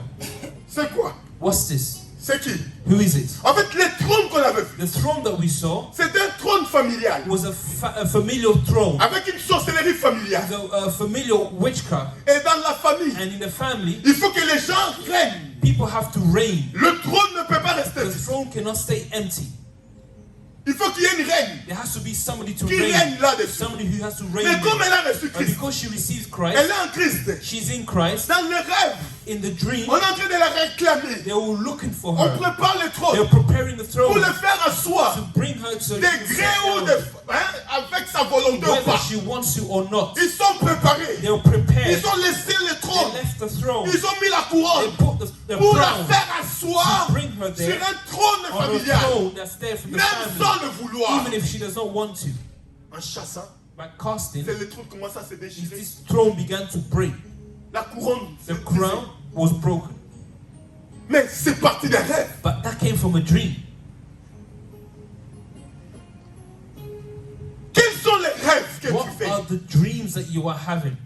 C'est quoi? What's this? C'est qui? Who is it? En fait, les trônes qu'on avait vus, The throne that we saw c'était un trône familial. was a familial throne. Avec une sorcellerie familiale. The familial witchcraft. Et dans la famille, And in the family, il faut que les gens règnent. people have to reign. Le trône ne peut pas rester. The throne cannot stay empty. Il faut qu'il y ait une règne There has to be somebody to qui reign. règne là-dessus. Somebody who has to reign. Mais comme there. elle a reçu And Christ, because she receives elle Christ, est en Christ. she's in Christ. Dans le rêve, In the dream, on est en train de la réclamer. they were looking for On her. prépare le They were trône preparing the pour throne le faire asseoir. to bring her to Des gré ou de, avec sa volonté ou whether pas. she wants to or not. Ils sont préparés. They were prepared. Ils ont laissé le They trône. left the throne. Ils ont mis la They couronne put the pour la crown faire asseoir to bring her sur there un trône on a familial. throne that's there for the Même family. sans le vouloir. Even if she does not want to. En chassant, By casting, c'est le trône commence à se déchirer. this throne began to break. La couronne. The crown was broken. Mais c'est parti d'un rêve. But that came from a dream. Quels sont les rêves que What tu fais? are the dreams that you are having?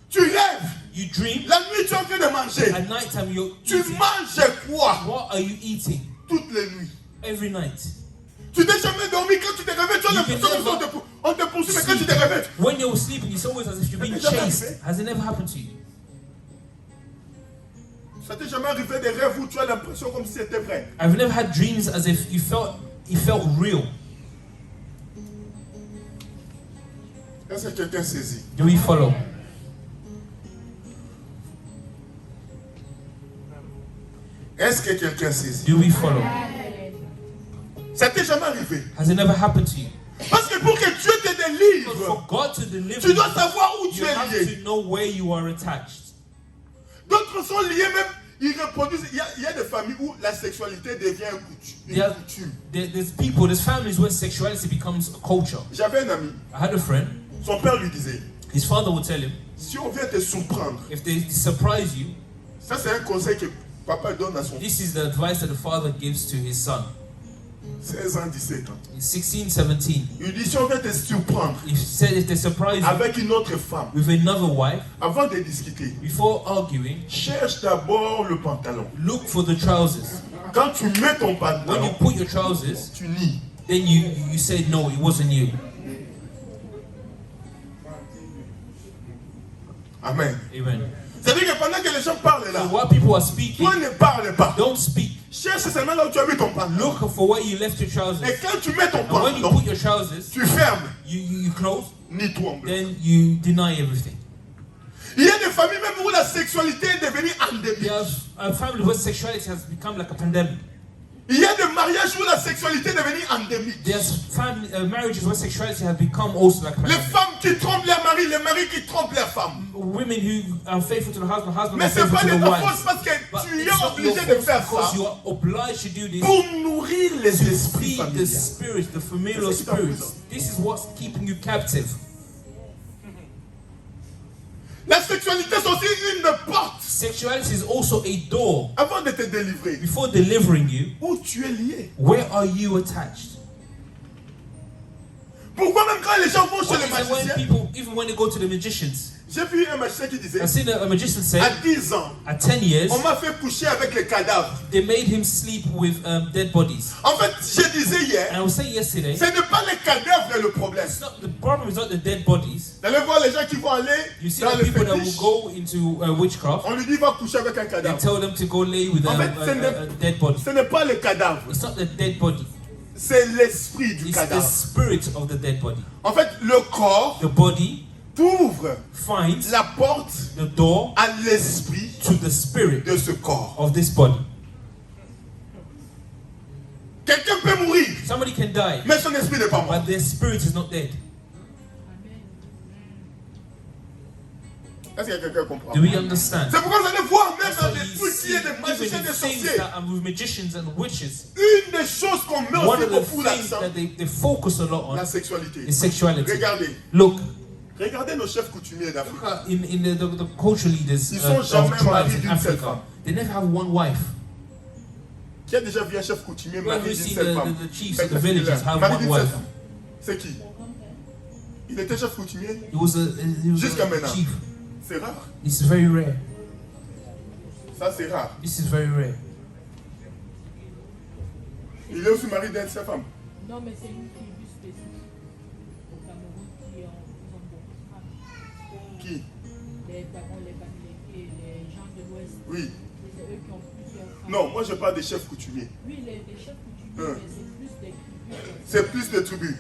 Tu rêves. You dream. La nuit, tu es en train de manger. At night time you're Tu eating. manges quoi What are you eating? toutes les nuits? Every night. Tu t'es jamais dormi quand tu te réveilles, tu as You l'impression can never qu'on te poursuit, mais quand tu te réveilles, When you're sleeping, it's always as if you're being Has it never chased. happened? Has it never happened to you? ça t'est jamais arrivé des rêves où tu as l'impression comme si c'était vrai. I've never had dreams as if it felt real. Est-ce que quelqu'un saisit? Do we follow? Est-ce que quelqu'un saisit? Do we follow? Ça t'est jamais arrivé. Has it never happened to you? Parce que pour que Dieu te Because délivre, for God to deliver tu you, dois savoir où tu you es have lié. to know where you are attached. D'autres sont liés même, ils reproduisent. Il y a des familles où la sexualité devient une Yeah. coutume. There's families where sexuality becomes a culture. J'avais un ami, I had a friend, son père lui disait, his father would tell him, si on vient te surprendre, if they surprise you, ça c'est un conseil que papa donne à son this is the advice that the father gives to his son. 16 ans, 17 ans. He's 16, 17. Il dit, si on vient te surprendre He said if they surprise you avec une autre femme, with another wife, avant de discuter, before arguing, cherche d'abord le pantalon. look for the trousers. Quand tu mets ton When you pantalon, put your trousers, tu nies. then you say no, it wasn't you. Amen. Amen. C'est-à-dire que pendant que les gens parlent là, So while people are speaking, toi ne parle pas. don't speak. Cherche seulement là où tu as mis ton pantalon. Look for where you left your trousers. Et quand tu mets ton And when you pantalon, put your trousers, tu fermes. you close, Nie-toi en blanc. then you deny everything. Il y a des familles même où la sexualité est devenue endémique. There's a family where sexuality has become like a pandemic. Il y a des mariages où la sexualité est devenue endémique. There's family marriages where sexuality has become also like a Les pandemic. femmes qui trompent leurs maris, les maris qui trompent leurs femmes. Women who are faithful to the husband, husband Mais are c'est faithful pas to de the ta wife. faute parce que But tu it's es not your obligé de fault faire because ça you are obliged to do this pour nourrir les to esprits feed the familiaux. spirits, the familial C'est ça qui t'emprisonne. spirits. This is what's keeping you captive. La sexualité c'est aussi une porte Sexuality is also a door. avant de te délivrer. Before delivering you, Où tu es lié. where are you attached? Pourquoi même quand les gens vont chez What les is it when magiciens, people, even when they go to the magicians, J'ai vu un magicien qui disait, I've seen a magician say, à 10 ans, at 10 years, on m'a fait coucher avec les cadavres. they made him sleep with dead bodies. En fait, je disais hier, And I was saying yesterday, ce n'est pas les cadavres le problème. it's not, the problem is not the dead bodies. Vous allez voir les gens qui vont aller You see dans the le people that will fétiche. go into witchcraft, On lui dit, va coucher avec un they cadavre. tell them to go lay with En fait, a dead body. Ce n'est pas le cadavre, It's not the dead body, c'est l'esprit du it's the cadavre. spirit of the dead body. En fait, le corps The body t'ouvre finds la porte the door à l'esprit to the spirit de ce corps. of this body. Quelqu'un peut mourir, Somebody can die, mais son esprit n'est pas mort. but their spirit is not dead. Est-ce que quelqu'un comprend? Do we understand? C'est pourquoi vous allez voir même So dans you les trucs qui see, est des even magiciens, in des things sorciers. that are with magicians and witches, Une des choses qu'on met one aussi of the beaucoup things l'accent, that they focus a lot la on sexualité. is sexuality. Regardez, Look nos chefs coutumiers d'Afrique. in the culture leaders Ils sont of jamais mariés tribes in d'une seule Africa. femme. They never have one wife. Qui a déjà vu un chef coutumier Well, marié we've d'une seen seule femme? the chiefs of the villages have Marié one d'une seule wife. femme. C'est qui? Il était chef coutumier? He was Jusqu'à a maintenant. chief. C'est rare. It's very rare. Ça, c'est rare. This is very rare. Il est aussi marié d'une seule femme. Non, mais c'est une tribu spécifique au Cameroun qui ont beaucoup de femmes. Qui? Les barons, les Bamileke, les gens de l'Ouest. Oui. C'est eux qui ont plusieurs femmes. Non, moi je parle des chefs coutumiers. Oui, les chefs coutumiers, mais C'est c'est plus des tribus. plus de tribus.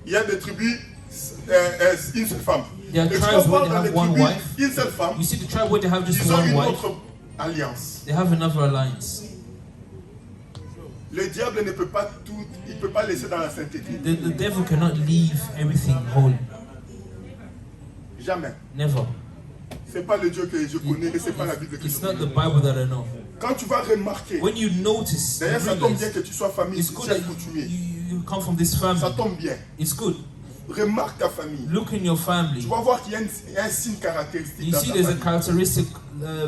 Il y a des tribus, une seule femme. There are Et tu tribes vas where voir they dans les have one tribus, wife. une seule femme, You see the tribe where they have just ils ont one une wife, autre alliance. they have another alliance. Le diable ne peut pas tout, il ne peut pas laisser dans la sainteté. The devil cannot leave everything holy. Jamais. Never. C'est pas le Dieu que je connais et c'est pas la Bible que je It's not connais. the Bible that I know. Quand tu vas remarquer, When you notice, you d'ailleurs ça tombe bien realize, que tu sois famille, it's good that chef coutumier. you come from this family. Ça tombe bien. It's good. Remarque ta famille. Look in your family. Tu vas voir qu'il y a un signe caractéristique You dans see ta there's a famille. characteristic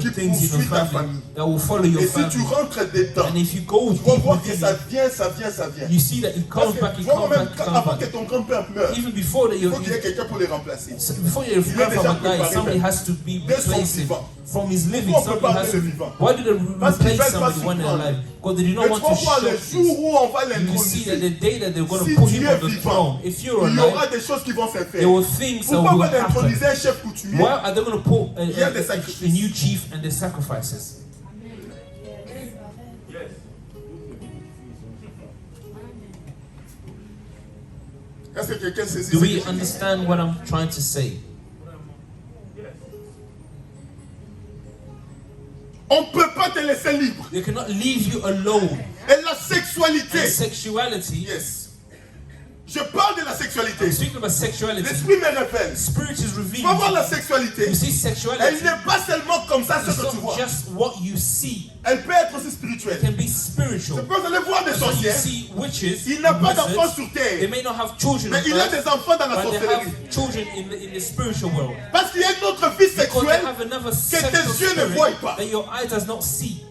Qui things in your poursuit ta family famille. that will follow your Et si tu family. rentres dedans, And if you go tu vas deep voir que within ça it, vient, ça vient, ça vient. you see that it Parce comes que back, tu it vois comes même back, it avant comes que back. ton grand-père meure, Even before that, il faut qu'il y ait quelqu'un pour les remplacer. before your Il est déjà grandfather dies, préparé somebody même. has to be Dès son replaced vivant. from his living. Pourquoi on peut Somebody pas has appeler to. le vivant? Why did they Parce qu'ils replace veulent pas somebody when they're surprendre. alive? Because they do Et not tu want vas to voir shock le this. jour où on va You see that the l'introniser. day that they're going Si to put tu him es on the vivant, throne, if you're il y aura alive, des choses qui vont se faire. there were things that Pourquoi will pas happen. d'introniser un chef coutumier? Why are they going to put Il y a des a sacrifices. new chief and the sacrifices? Est-ce que quelqu'un saisit Do ce que we je dis? understand what I'm trying to say? On ne peut pas te laisser libre. They cannot leave you alone. Et la sexualité. And sexuality, Yes. Je parle de la sexualité. I'm speaking about sexuality. L'esprit me révèle. Spirit is Tu revealed. vas voir la sexualité. You see, Elle sexuality n'est pas seulement comme ça, ce is que tu not vois. just what you see. Elle peut être aussi It spirituelle. can be spiritual. C'est pourquoi vous allez voir des So you sorcières. see witches, Il n'a pas d'enfants wizards, sur they terre. may not have children Mais on il a earth, des enfants dans la but they sorcellerie. have children in the spiritual world. Parce qu'il y a une autre vie Because they sexuelle. have another tes sexual yeux ne voient spirit pas. that your eye does not see.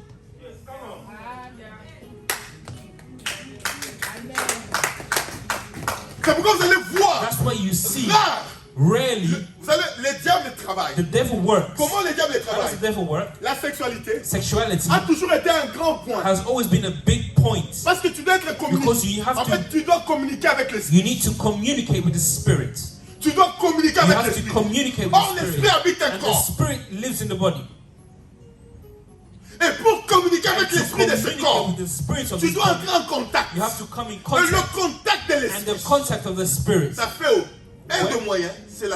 C'est pourquoi vous allez voir. That's why you see. Là, Rarely, vous savez, les diables travaillent. the devil works. Comment les diables How does travaillent? the devil work? La sexualité Sexuality a toujours été un grand point. has always been a big point. Parce que tu dois être Because you communiqué. have En to- fait, tu dois communiquer avec l'esprit. You need to communicate with the spirit. Tu dois communiquer You avec have to l'esprit. communicate with Or the l'esprit spirit. habite un And the corps. spirit lives in the body. Et pour communiquer And avec to l'esprit de ce communicate corps, with the spirit of tu this dois body, entrer en contact. you have to come in Et le contact. contact de And the l'esprit, contact of the spirit, ça fait un des moyens, c'est la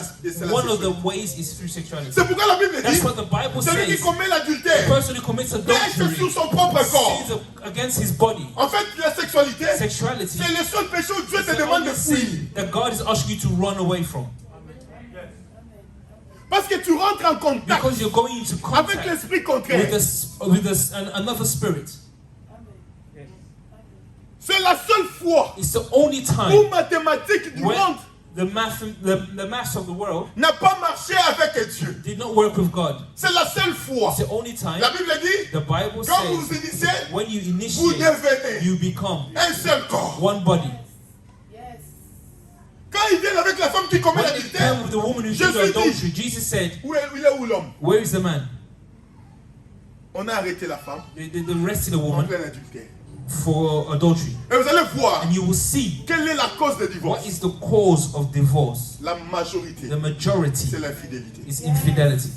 one of the sexualité. ways is through sexuality. C'est pourquoi la Bible dit, That's what the Bible celui qui says. commet The l'adultère person who commits pêche adultery sur son propre corps. sins against his body. En fait, la sexualité, Sexuality c'est le seul péché où Dieu is te the demande de only fuir. sin that God is asking you to run away from. Parce que tu rentres en contact Because you're going into avec contact l'esprit with, contraire. another spirit. C'est la seule fois It's the only où time mathématiques du when monde the maths of the world n'a pas marché avec Dieu. did not work with God. C'est la seule fois. It's the only time La Bible dit, the Bible quand vous says initiez, when you vous initiate, devenez you become un seul corps. one body. Quand il vient avec la femme qui commet When it l'adultère, came with the woman who Jésus did dit, adultery, Jesus said, il est où l'homme? where is the man? On a arrêté la femme They arrested the en woman plein adultère. for adultery. Et vous allez voir And you will see quelle est la cause de what divorce. is the cause of divorce. La majorité, The majority c'est l'infidélité. is infidelity.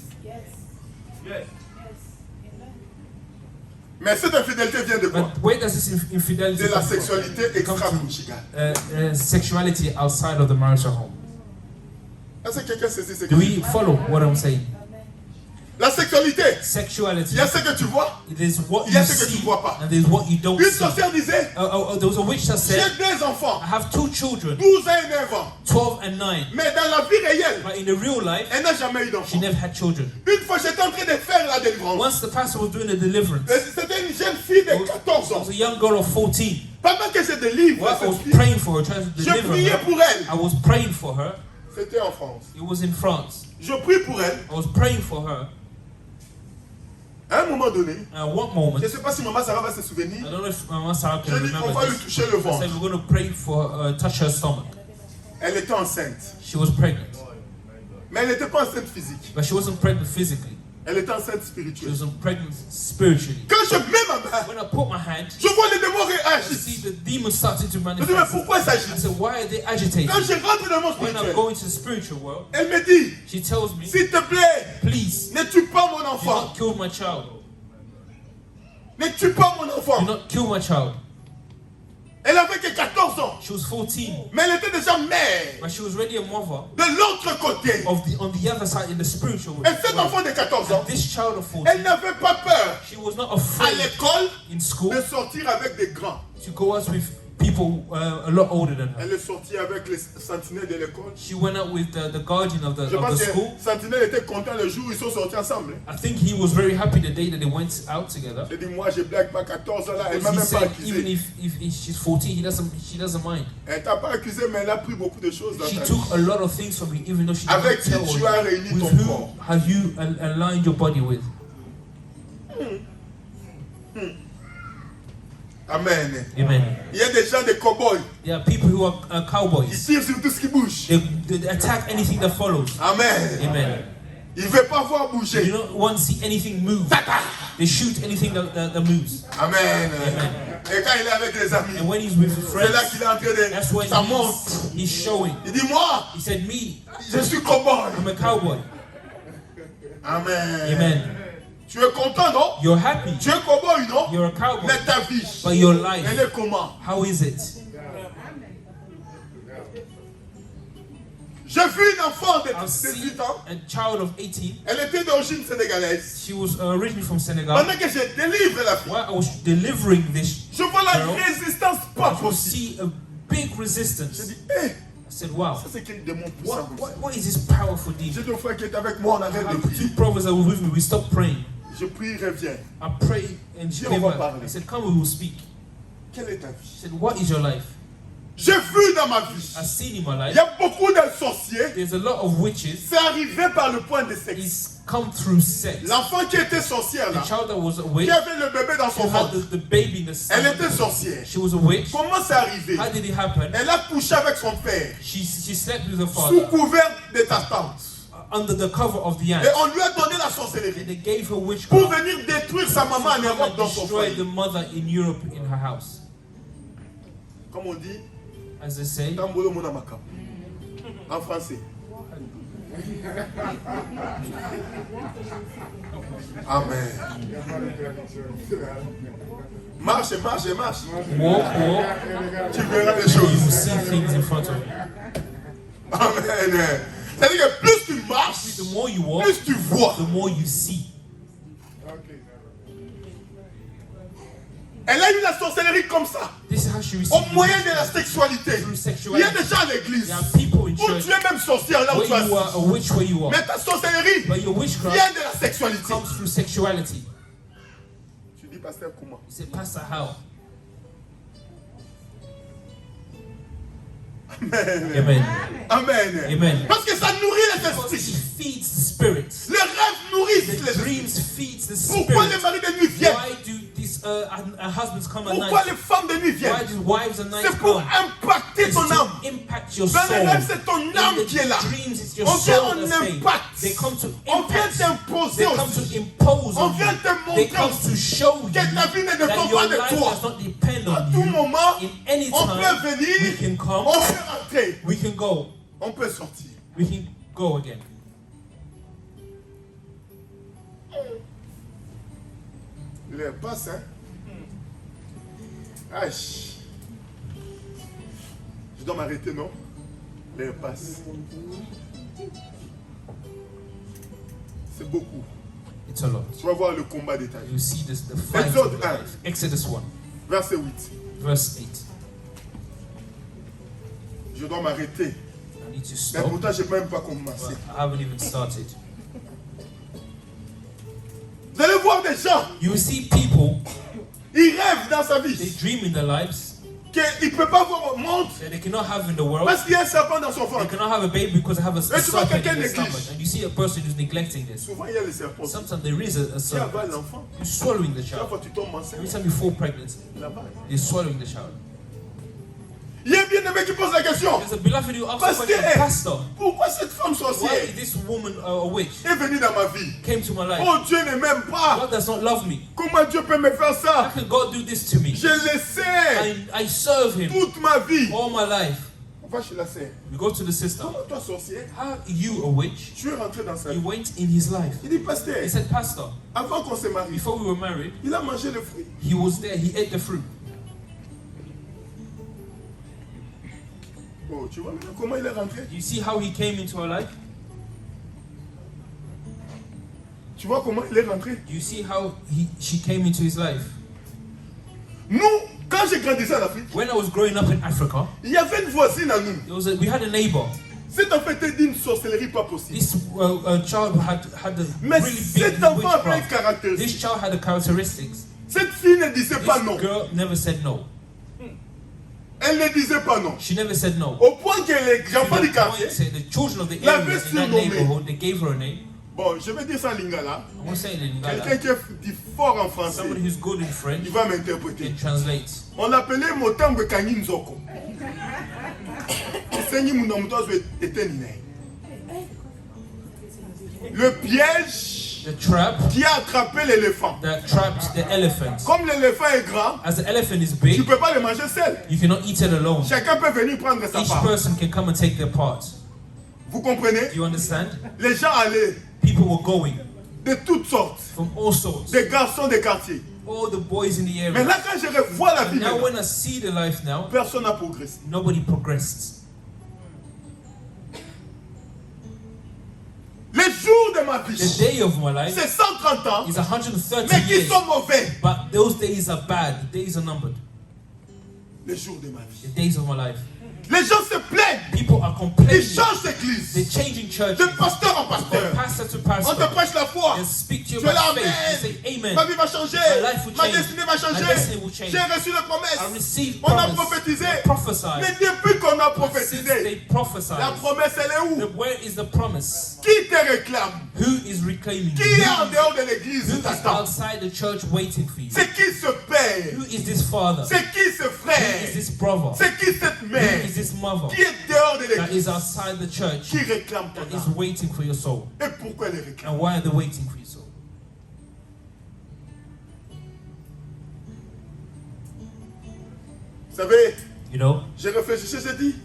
Mais cette infidélité vient de quoi? But where does this infidelity De la come from? sexualité It comes extra-conjugale. from sexuality outside of the marital home. Est-ce que quelqu'un saisit ce que Do je we dis? follow what I'm saying? La sexualité, Sexuality. il y a ce que tu vois, It is what il y a you ce que tu see vois pas. and there is what you don't Une see. sorcière disait, There was a witch that j'ai said, 2 enfants, I have 2 children, 12 ans et 9 ans. 12 and 9. Mais dans la vie réelle, But in the real life, elle n'a jamais eu she d'enfant. never had children. Une fois, j'étais en train de faire la délivrance. Once the pastor was doing the deliverance, Et c'était une jeune fille de 14 there ans. was a young girl of 14. Pendant que je délivre While I was cette fille, praying for her, trying to je deliver priais her, pour elle. I was praying for her. C'était en France. It was in France. Je prie pour elle. I was praying for her. À un moment donné, And at one moment, je ne sais pas si maman Sarah va se souvenir. I don't know if Mama Sarah can Je dis qu'on remember va lui this. toucher le I ventre. said we're going to pray for touch her stomach. Elle était enceinte. She was pregnant, Mais elle n'était pas enceinte physique. but she wasn't pregnant physically. Elle était enceinte She spirituelle. was pregnant spiritually. Quand je mets ma main, When I put my hand, je vois les démons I réagir. see the demons starting to Je dis, mais manifest. pourquoi ça I agit? said, why are they agitating? Quand je rentre dans mon When I spirituel, go into the spiritual world, elle me dit, she tells me, s'il te plaît, please, ne tue pas mon do enfant. not kill my child. Ne tue pas mon Do enfant. not kill my child. Elle avait que 14 ans. She was 14, Mais elle était déjà mère. but she was already a mother De l'autre côté. on the other side in the spiritual world. Et cet enfant de 14 ans, And this child of 14, elle n'avait pas peur she was not à afraid l'école in school de sortir avec des grands. to go out with people a lot older than her. Elle est sortie avec les sentinelles de l'école. She went out with the guardian of Je the pense que school. Sentinelle était content le jour où ils sont sortis ensemble. I think he was very happy the day that they went out together. J'ai dit, moi, je blague pas 14 ans là. Elle m'a Because he même pas said even accusé. if she's 14, she doesn't mind. Elle t'a pas accusé, mais elle a pris beaucoup de choses dans She ta took vie. a lot of things from you, even though she Avec didn't qui tell tu as you. réuni With ton who corps. have you aligned your body with? Amen. Amen. Il y a des gens, des cow-boys. There are people who are Ils cowboys. tirent sur tout ce qui bouge. They attack anything that follows. Amen. Amen. Ils ne veulent pas voir They bouger. do not want to see anything move. They shoot anything that moves. Amen. Et quand il est avec les amis, And when he's with c'est là friends, qu'il est en train that's de... when Ça monte. he's showing. Il dit, moi, He said, me, je suis cow-boy. I'm a cowboy. Amen. Amen. Tu es content, non? You're happy. Tu es cow-boy, non? You're a cowboy. Mais ta vie, But your life, elle est comment? how is it? J'ai vu une enfant de I've seen 18 ans. a child of 18. Elle était d'origine sénégalaise. She was originally from Senegal. Pendant que je délivre la fille, While I was delivering this, je vois la girl, résistance pas I could possible. see a big Je resistance. dis, hé, I said, wow, ça c'est quel démon puissant. what is this powerful J'ai demon? deux frères qui étaient avec moi, on I arrête de have two prier. brothers that were with me. We stopped praying. Je prie, reviens. I prayed and she Viens, came on va back. parler. I said, come, we will speak. Quelle est ta vie? She said, what is your life? J'ai vu dans ma vie, I've seen in my il life, y a beaucoup de sorciers. there's a lot of witches. C'est arrivé par le point de sexe. It's come through sex. L'enfant qui était sorcière The là, child that was a qui witch, avait le bébé dans who son had ventre, the baby in the elle stomach. était sorcière. She was a witch. Comment c'est arrivé? How did it happen? Elle a couché avec son père, She slept with her sous father couvert de ta tante. under the cover of the Et ant. on lui a donné la And sorcellerie they gave her pour witchcraft venir détruire sa maman en to come Europe and dans son destroy foyer. the mother in Europe in her house. Comme on dit, As they say, Tambolo Monamaka. En français. Amen. Marche, marche, marche. walk, walk, Tu verras les you will choses. see things in front of you. Amen. C'est-à-dire que plus tu marches, The more you walk, plus tu vois. the more you see. Elle a eu la sorcellerie comme ça, This is how she au received moyen de it. la sexualité. Through Il y a sexuality. des gens à l'église There are people in où church tu es même sorcière là où where tu as you are a witch where you are. mais ta sorcellerie But your witchcraft vient de la sexualité. comes through sexuality. Tu dis, pasteur, comment? You say, Pastor, how? Amen. Amen. Amen. Amen. Parce que ça nourrit les Because it esprits. feeds the spirits. Les rêves nourrissent The les esprits. dreams feeds the Pourquoi les spirit. maris de nuit viennent? Why do these husbands come at Pourquoi night? les femmes de nuit Why viennent? do wives at night C'est pour come? impacter It's ton âme. to impact your Dans soul. les rêves, c'est ton âme In the qui est là. dreams, it's your On vient soul en that's there. impact. They come to On vient impact. t'imposer They come aussi. to impose On on vient you. te They montrer come aussi to show you que ta vie ne that dépend your pas de life toi. does not depend À on tout you. moment, In any on time, peut venir, we can come, on peut rentrer, we can go, on peut sortir. we can go again. L'air passe, hein? Aïe. Je dois m'arrêter, non? L'air passe. C'est beaucoup. It's a lot. Tu vas voir le combat des tailles. You see this, the fight Exode of 1. life. Exodus 1, Verset 8. verse 8. Je dois m'arrêter. I need to Mais stop. pourtant, je n'ai même pas commencé. But I haven't even started. Vous allez voir des gens, You will see people, ils rêvent dans sa they vie dream in their lives qu'ils ne peuvent pas voir au monde that they cannot have in the world. parce qu'il y a un serpent dans son They ventre. cannot have a baby because they have a Et tu vois serpent in quelqu'un their néglige. stomach. And you see a person who's neglecting this. Souvent, il y a le serpent Sometimes there is a qui avale serpent. l'enfant. You're swallowing the Chaque child. fois que tu tombes enceinte, Every time you fall pregnant, il avale. you're swallowing the child. Il y a un bien-aimé qui pose la question. There's a beloved who asks a Parce que, question, Pastor, pourquoi cette femme why sorcière is this woman a witch? est venue dans ma vie? Came to my life. Oh, Dieu ne m'aime pas. God does not love me. Comment Dieu peut me faire How ça? can God do this to me? Je le sais. I serve Him Toute ma vie. all my life. On va chez la sœur. We go to the sister. Comment toi, sorcière, How are you a witch? tu es rentré dans sa You vie? went in his life. Il dit, pasteur, He said, Pastor, avant qu'on se marie, before we were married, il a mangé le fruit. he was there. He ate the fruit. Oh, tu vois maintenant comment il est rentré? You see how he came into our life? Tu vois comment il est rentré? You see how she came into his life? Nous, quand j'ai grandi en Afrique, When I was growing up in Africa, il y avait une voisine à nous. we had a neighbor. Cet enfant était d'une sorcellerie pas possible. This child had a Mais really big cet enfant avait un witchcraft. caractère. This child had the characteristics. Cette fille ne disait pas This non. girl never said no. Elle ne disait pas non. She never said no. Au point que les enfants du The quartier, children of the La area avait in that surnommée. neighborhood, they gave her a name. bon, je vais dire ça en lingala. I won't say it in Quelqu'un Lingala. qui est dit fort en français, Somebody who's good in French il va m'interpréter. can translate. On l'appelait Motambe Kanyi Nzoko. Senyi Munamutozo était né. Le piège The trap qui a attrapé l'éléphant. that trapped the elephant. Comme l'éléphant est grand, As the elephant is tu big, ne peux pas le manger seul. you cannot eat it alone. Chacun peut venir prendre sa Each part. person can come and take their part. Vous comprenez? Do you understand? Les gens allaient People were going de toutes sortes. from all sorts. Des garçons des quartiers. All the boys in the Mais area. là, quand je revois la vie, Now maintenant, when I see the life now, personne n'a progressé. nobody progressed. Les jours de ma The vie, day of my life c'est 130 ans, is 130 mais qui years. sont mauvais. But those days are bad. The days are numbered. Les jours de ma vie. The days of my life. Les gens se plaignent. People are Ils complaining. changent They're d'église. changing church. De pasteur en From pasteur. pastor to On te pastor. prêche la foi. They speak to you Tu es là, about faith. They amen. say amen. Ma vie va changer. My life will Ma change. destinée va My changer. destiny will change. J'ai reçu la I promesse. received On a promise. prophétisé. They prophesied. Mais depuis qu'on a But since they prophétisé, prophesied, la promesse, elle est où? where is the promise? Qui te réclame? Who is reclaiming Qui you? est en dehors de l'église? Who is T'attends. outside the church waiting for you? C'est qui ce père? Who is this father? Who C'est qui ce is frère? this brother? C'est qui cette Who mère? is this mother Qui est dehors de that l'église? is outside the church Qui réclame ton that is âme? waiting for your soul? Et pourquoi elle les réclame? And why are they waiting for your soul? Vous savez, You know, j'ai réfléchi, j'ai dit,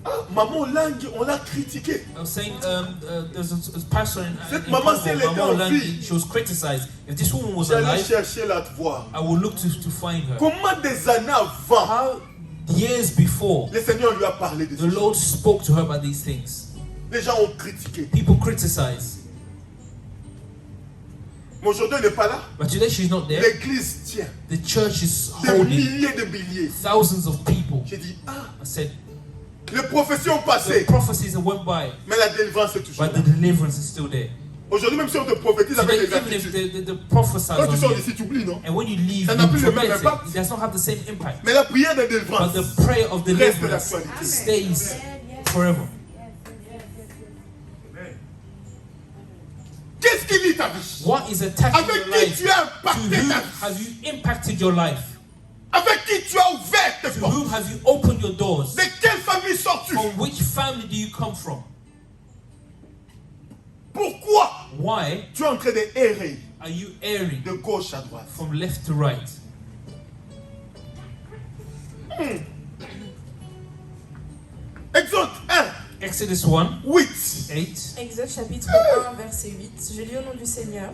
ah, maman Lang, on l'a critiqué. I was saying there's a pastor in Cette in maman, Congo, si elle était Maman en Olangi, vie, she was criticized. If this woman was j'allais alive, chercher la te voir. I will look to find her. Comment des années avant, How years before, le Seigneur lui a parlé de the ça? Lord spoke to her about these things. Les gens ont critiqué. People criticize. Mais aujourd'hui, elle n'est pas là. But today she's not there. L'église tient. The church is Des holding milliers de milliers. thousands of people. J'ai dit, ah, I said, les prophéties ont the passé, prophecies that went by, mais la délivrance est toujours but là. the deliverance is still there. Aujourd'hui, même si on te prophétise avec Today, des even if attitudes, the prophesies quand tu on sors you, d'ici, tu oublies, non? and when you leave, Ça n'a plus you le même forget impact. it. It does not have the same impact. Mais la prière de délivrance But the prayer of reste deliverance d'actualité. stays forever. Qu'est-ce qui lie ta vie? What is attacking Avec your qui life? tu as To impacté who ta vie? have you impacted your life? Avec qui tu as ouvert tes To portes? whom have you opened your doors? De quelle famille sors-tu? From which family do you come from? Pourquoi Why tu es en train de errer are you erring de gauche à droite? from left to right? Exode 1, Exodus 1, 8. 8. Exode chapitre 1, verset 8. Je lis au nom du Seigneur.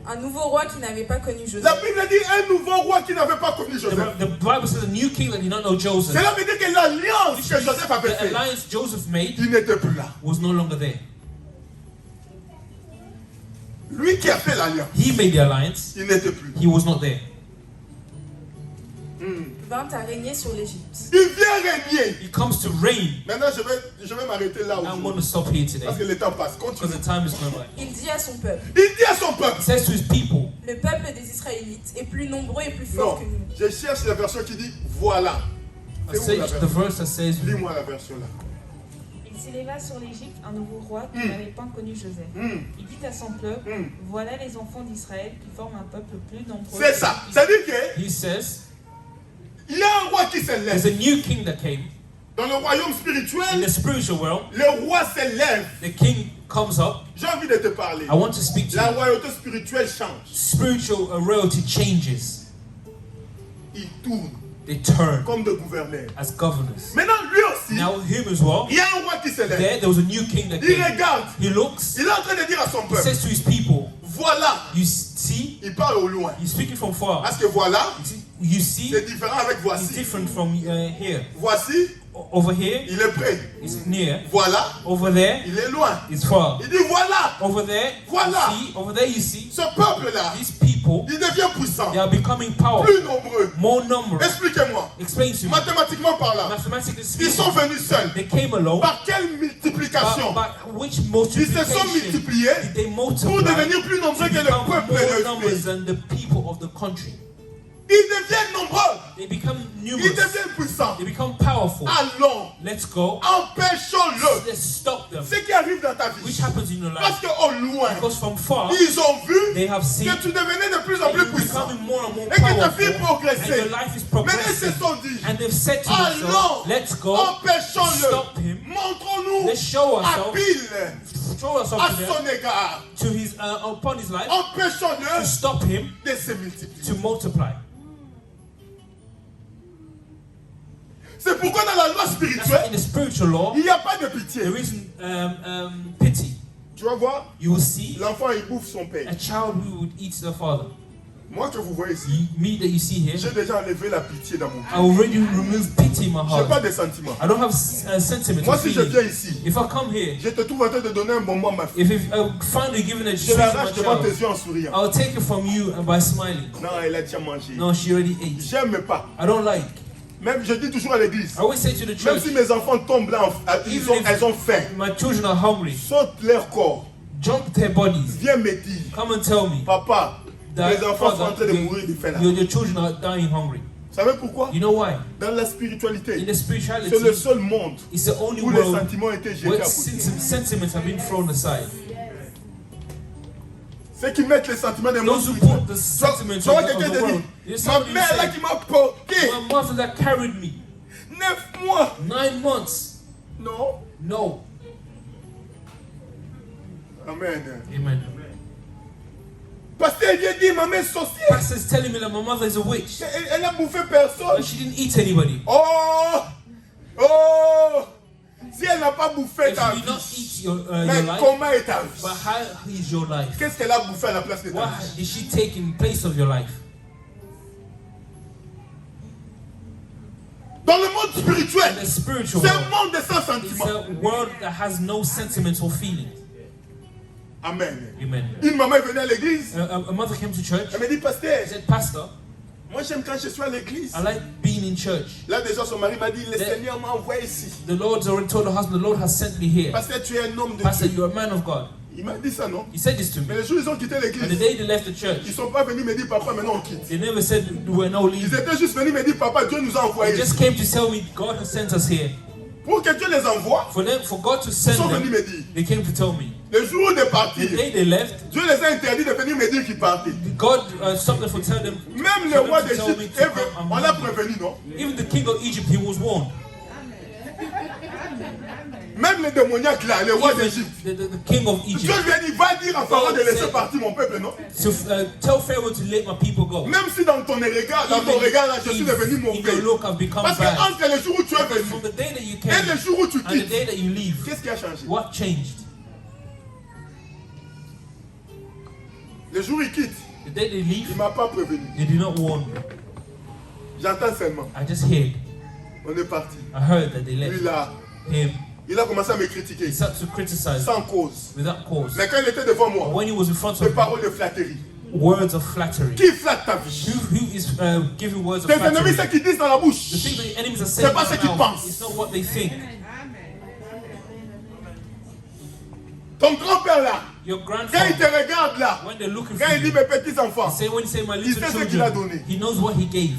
Un nouveau roi qui n'avait pas connu Joseph. La Bible dit un nouveau roi qui n'avait pas connu Joseph. The Bible says a new king that did not know Joseph. Cela veut dire que l'alliance que Joseph avait The faite, alliance Joseph made il n'était plus là. was no longer there. Lui qui a fait l'alliance, He made the alliance. il n'était plus. He was not there. Vint à régner sur l'Égypte. Il vient régner. He comes to reign. Maintenant, je vais m'arrêter là I'm going aujourd'hui. to stop here today Parce que le temps passe. because Continue. the time is going by. Il dit à son peuple, Il dit à son peuple. He says to his people, le peuple des Israélites est plus nombreux et plus Non, fort que nous. je cherche la version qui dit voilà. I C'est où say la the version? verse that says, Lis-moi la version là. Il s'éleva sur l'Égypte un nouveau roi qui n'avait pas connu Joseph. Il dit à son peuple, voilà les enfants d'Israël qui forment un peuple plus nombreux. C'est ça. Ça dit que he says, il y a un roi qui there's s'élève. a new king that came. Dans le royaume In spirituel, the spiritual world, le roi s'élève. the king comes up. J'ai envie de te parler. I want to speak to La you. royauté spirituelle change. Spiritual royalty changes. Il tourne They turn comme de gouverneur. as governors. Maintenant, lui aussi, Now him as well. il y a un roi qui s'élève. There was a new king that Il came. regarde. He looks. Il est en train de dire à son He peuple, says to his people, voilà. you see, Il parle au loin. he's speaking from far. Parce que voilà, You see, c'est différent avec it's voici. different from here. Voici, Over here, il est près. it's near. Voilà, Over there, il est loin. it's far. Il dit voilà, Over there, Voilà. you see. Over there, you see. ce peuple-là, These people, il devient puissant, they are becoming powerful, plus nombreux. more numerous. Expliquez-moi, Explain to me. mathématiquement parlant, Mathematically ils speaking, sont venus seuls. they came alone. Par quelle multiplication? But which Ils se sont multiplication multipliés did they pour multiply devenir plus nombreux que le become peuple more de numbers pays. than the people of the country? Ils deviennent nombreux. They become Ils numerous. deviennent puissants. They become powerful. Allons, Let's go. empêchons-le. Let's stop them. Ce qui arrive dans ta Which vie. happens in your Parce life? qu'au loin, Because from far, ils ont vu they have seen que tu devenais de plus en that plus you're puissant. becoming more and more Et que ta powerful. vie And progressait. your life is Maintenant, ils se progressing. sont dit, And they've said to allons, themselves, let's go. empêchons-le. Stop him. Montrons-nous Let's show ourselves. habile Throw à ourselves to them, son égard. to his, upon his life. To Empêchons-le stop him de se multiplier. to multiply. C'est pourquoi dans la loi That's why in spirituelle, the spiritual law, il n'y a pas de pitié. there isn't pity. Tu vas voir, You will see l'enfant il bouffe son père. a child who would eat their father. Moi que vous voyez ici, Me that you see here, j'ai déjà enlevé la pitié dans mon I cœur. already removed pity in my Je n'ai pas heart. de sentiments. I don't have sentiment Moi or si je viens feeling. ici, If I come here, je te trouve en train de donner un bonbon à ma fille. if finally given a Je treat to l'arrache my devant tes child, yeux en souriant. I'll take it from you and by smiling. Non, elle a déjà mangé. No, she already ate. J'aime pas. I don't like. Même je dis toujours à l'église, I always say to the même church, si mes enfants tombent là, elles ont faim. my children are hungry, Saute leur corps. jump their bodies. Viens me dire, Come and tell me papa, that mes enfants sont en train father, de mourir de faim là. your children are dying hungry. Vous savez pourquoi? You know why? Dans la In spiritualité, the spirituality, c'est le seul monde it's the only où les world sentiments étaient jetés where à côté. sentiments have been thrown aside. Ceux qui mettent les sentiments des mondes Those who spirituels. put the sentiments Tu vois of quelqu'un the te world. dit, There's ma somebody who mère là say, qui m'a porté my mother that carried me 9 mois. 9 months. Non. No. Amen. Amen. Pasteur vient dire, ma mère est sorcière. Pastor's telling me that my mother is a witch. Elle a bouffé personne. But she didn't eat anybody. Oh! Oh! Si elle n'a pas bouffé If ta you did not vie, eat your mais life, comment est ta vie? but how is your life? Qu'est-ce qu'elle a bouffé à la place de ta What vie? did she take in place of your life? Dans le monde In spirituel, the spiritual c'est un world, monde de sans it's sentiments. a world that has no sentiments or feelings. Amen. Amen. Une maman est venue à l'église. A mother came to church. Elle me dit, pasteur, She said, Pastor, moi j'aime quand je suis à l'église. I like being in church. Là déjà son mari m'a dit, le Seigneur m'a envoyé ici. The Lord's already told her husband, the Lord has sent me here. Pasteur, tu es un homme de Pastor, Dieu. you're a man of God. Il m'a dit ça, non? He said this to Mais me. les jours où ils ont quitté And the l'église, day they left the church, ils ne sont pas venus me dire, papa, maintenant on quitte. they never said we're no Ils leaving. étaient juste venus me dire, papa, Dieu nous a They envoyés just ici. came to tell me God has sent us here. Pour que Dieu les envoie, For God to ils send sont venus them, me dire. they came to tell me. Le jour où de The partir, day they left, Dieu les a interdits de venir me dire qu'ils partaient. God stopped them from telling them. Même le for roi them to tell me d'Égypte, to come. on l'a prévenu, non? Even the king of Egypt, he was warned. Même les démoniaques là, les rois Even d'Égypte. the king of Dieu Egypt. lui a dit, va dire à Pharaon de laisser partir mon peuple, non? To tell Pharaoh to let my people go. Même si dans ton regard là, je suis devenu In your mauvais. look, I've become Parce que bad. entre le jour où tu es venu From the day that you et came le jour où tu and the quittes, day that you leave, qu'est-ce qui a changé? what changed? Le jour où il quitte, The day they il leave, ne m'a pas prévenu. they did not warn me. J'entends seulement. I just heard. On est parti. I heard that they Lui left là, him. il a commencé à me critiquer He started to criticize sans cause. without cause. Mais quand il était devant moi, When he was in front des of me, paroles de flatterie. words of flattery. Qui flatte ta vie? Who is giving words of Tes ennemis, flattery? ce qu'ils disent dans la bouche, The thing that the enemies are c'est saying pas ce right qu'ils now, pensent. it's not what they think. Ton grand-père là, Your quand il te grandfather, regarde là, when they're looking quand for il dit you, mes petits enfants, when you say my il little sait ce qu'il a children, donné. he knows what he gave.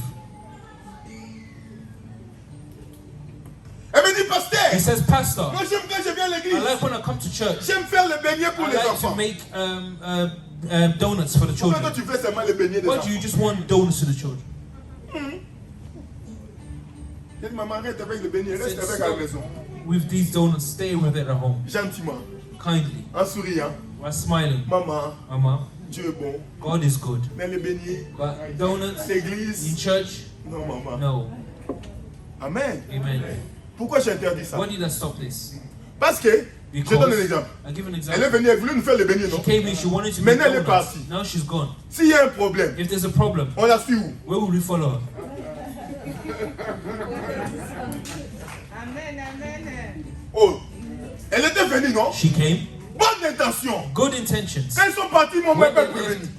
Elle me dit, pasteur, He says, Pastor, moi j'aime quand je viens à I l'église, like when I come to church, j'aime faire le beignet pour I les like to enfants. make donuts for the Pourquoi toi children. tu fais seulement le beignet des Why enfants? do you just want donuts to the children? J'ai dit, maman, reste avec le beignet, reste avec à la maison. With these donuts, stay with it at home, Gentiment, kindly, en souriant. while smiling. Maman, Mama, Dieu est bon. God is good. Mais le beignet, But donuts in l'église, church, non maman. no. Amen. Amen. Pourquoi j'interdis ça? Why did I stop this? Parce que, je donne un Because exemple. I give an Elle est example. venue, elle voulait nous faire le beignet, She non? came in, she wanted to make Maintenant, elle est donuts. partie. Now she's gone. S'il y a un problème, If there's a problem, on la suit où? where will we follow her? Oh, elle était venue, non? She came, Bonne intention. good intentions. Quand ils sont partis, mon When père they prévenu. left,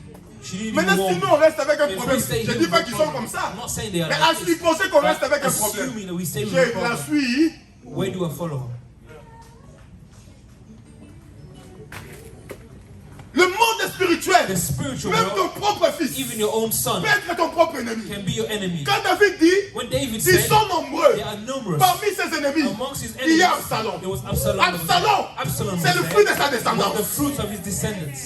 she didn't even Maintenant, warn si me. nous on reste avec un If we problème, stay je here ne dis with pas a qu'ils sont problem, comme ça. I'm not saying they are Mais like à this. supposer qu'on reste But avec un problème, assuming that we stay with je a la problem, suis. where do I follow her? Le monde spirituel, The spiritual même ton world, propre fils, even your own son, peut être ton propre ennemi. can be your enemy. Quand David dit, When David ils said, sont nombreux. they are numerous. Parmi ses ennemis, Amongst his il y enemies, a Absalom. there was Absalom. that was Absalom, there. Absalom c'est le was fruit there. de sa Was the descendance. fruit of his descendants.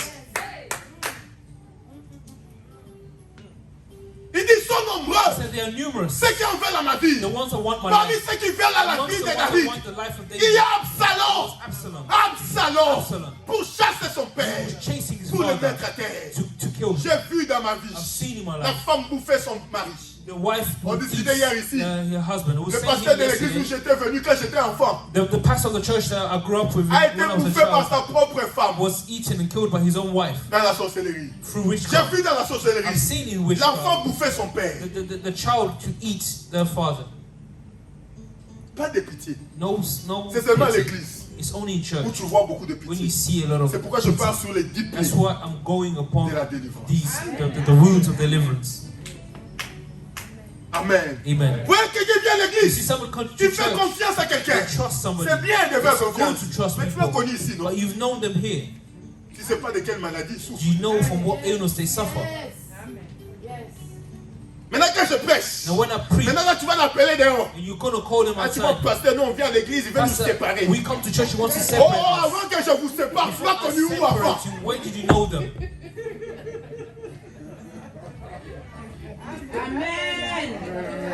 Il dit, ils sont nombreux. He said they are numerous. Ceux qui en veulent à ma vie. The ones that want my Parmi life. ceux qui veulent à la Amongst vie the de ones that David, want the life of il David. y a Absalom. Absalom. Absalom. Absalom. Pour chasser son He père. was chasing his Pour le father mettre à terre. to kill him. J'ai vu dans ma I've vie seen in my la life. femme bouffer son mari. The wife On who discutait hier ici. her husband. It was Le saying pasteur de here l'église où yesterday, j'étais venu quand j'étais enfant the pastor of the church that I grew up with a été when I was a bouffé par child sa propre femme was eaten and killed by his own wife dans la sorcellerie. through J'ai witchcraft. vu dans la I've sorcellerie seen in l'enfant witchcraft bouffer son père. the child to eat their father. Pas de pitié. No C'est seulement pity. l'église It's only in où church tu vois beaucoup de when you pitié. see a lot of C'est pourquoi je pity. pars sur les 10 That's piliers why I'm going upon de la délivrance. the roots of deliverance. Amen. Amen. Ouais, quelqu'un vient à You see l'église. someone come to Tu fais church, confiance à quelqu'un. you trust somebody. C'est bien de faire It's good confiance. to trust Mais tu l'as people. connu ici, non? But you've known them here. Tu ne sais pas de quelle maladie il souffre. Do you know from what illness they suffer? Maintenant que je prêche, Now when I preach, maintenant là tu vas l'appeler dehors. and you're going to call them Ah, tu vois, outside. pasteur, nous on vient à l'église, il veut nous Pastor, séparer. we come to church, he wants to Oh, separate us. avant que je vous sépare, tu Before l'as I connu où avant? separate you, when did you know them?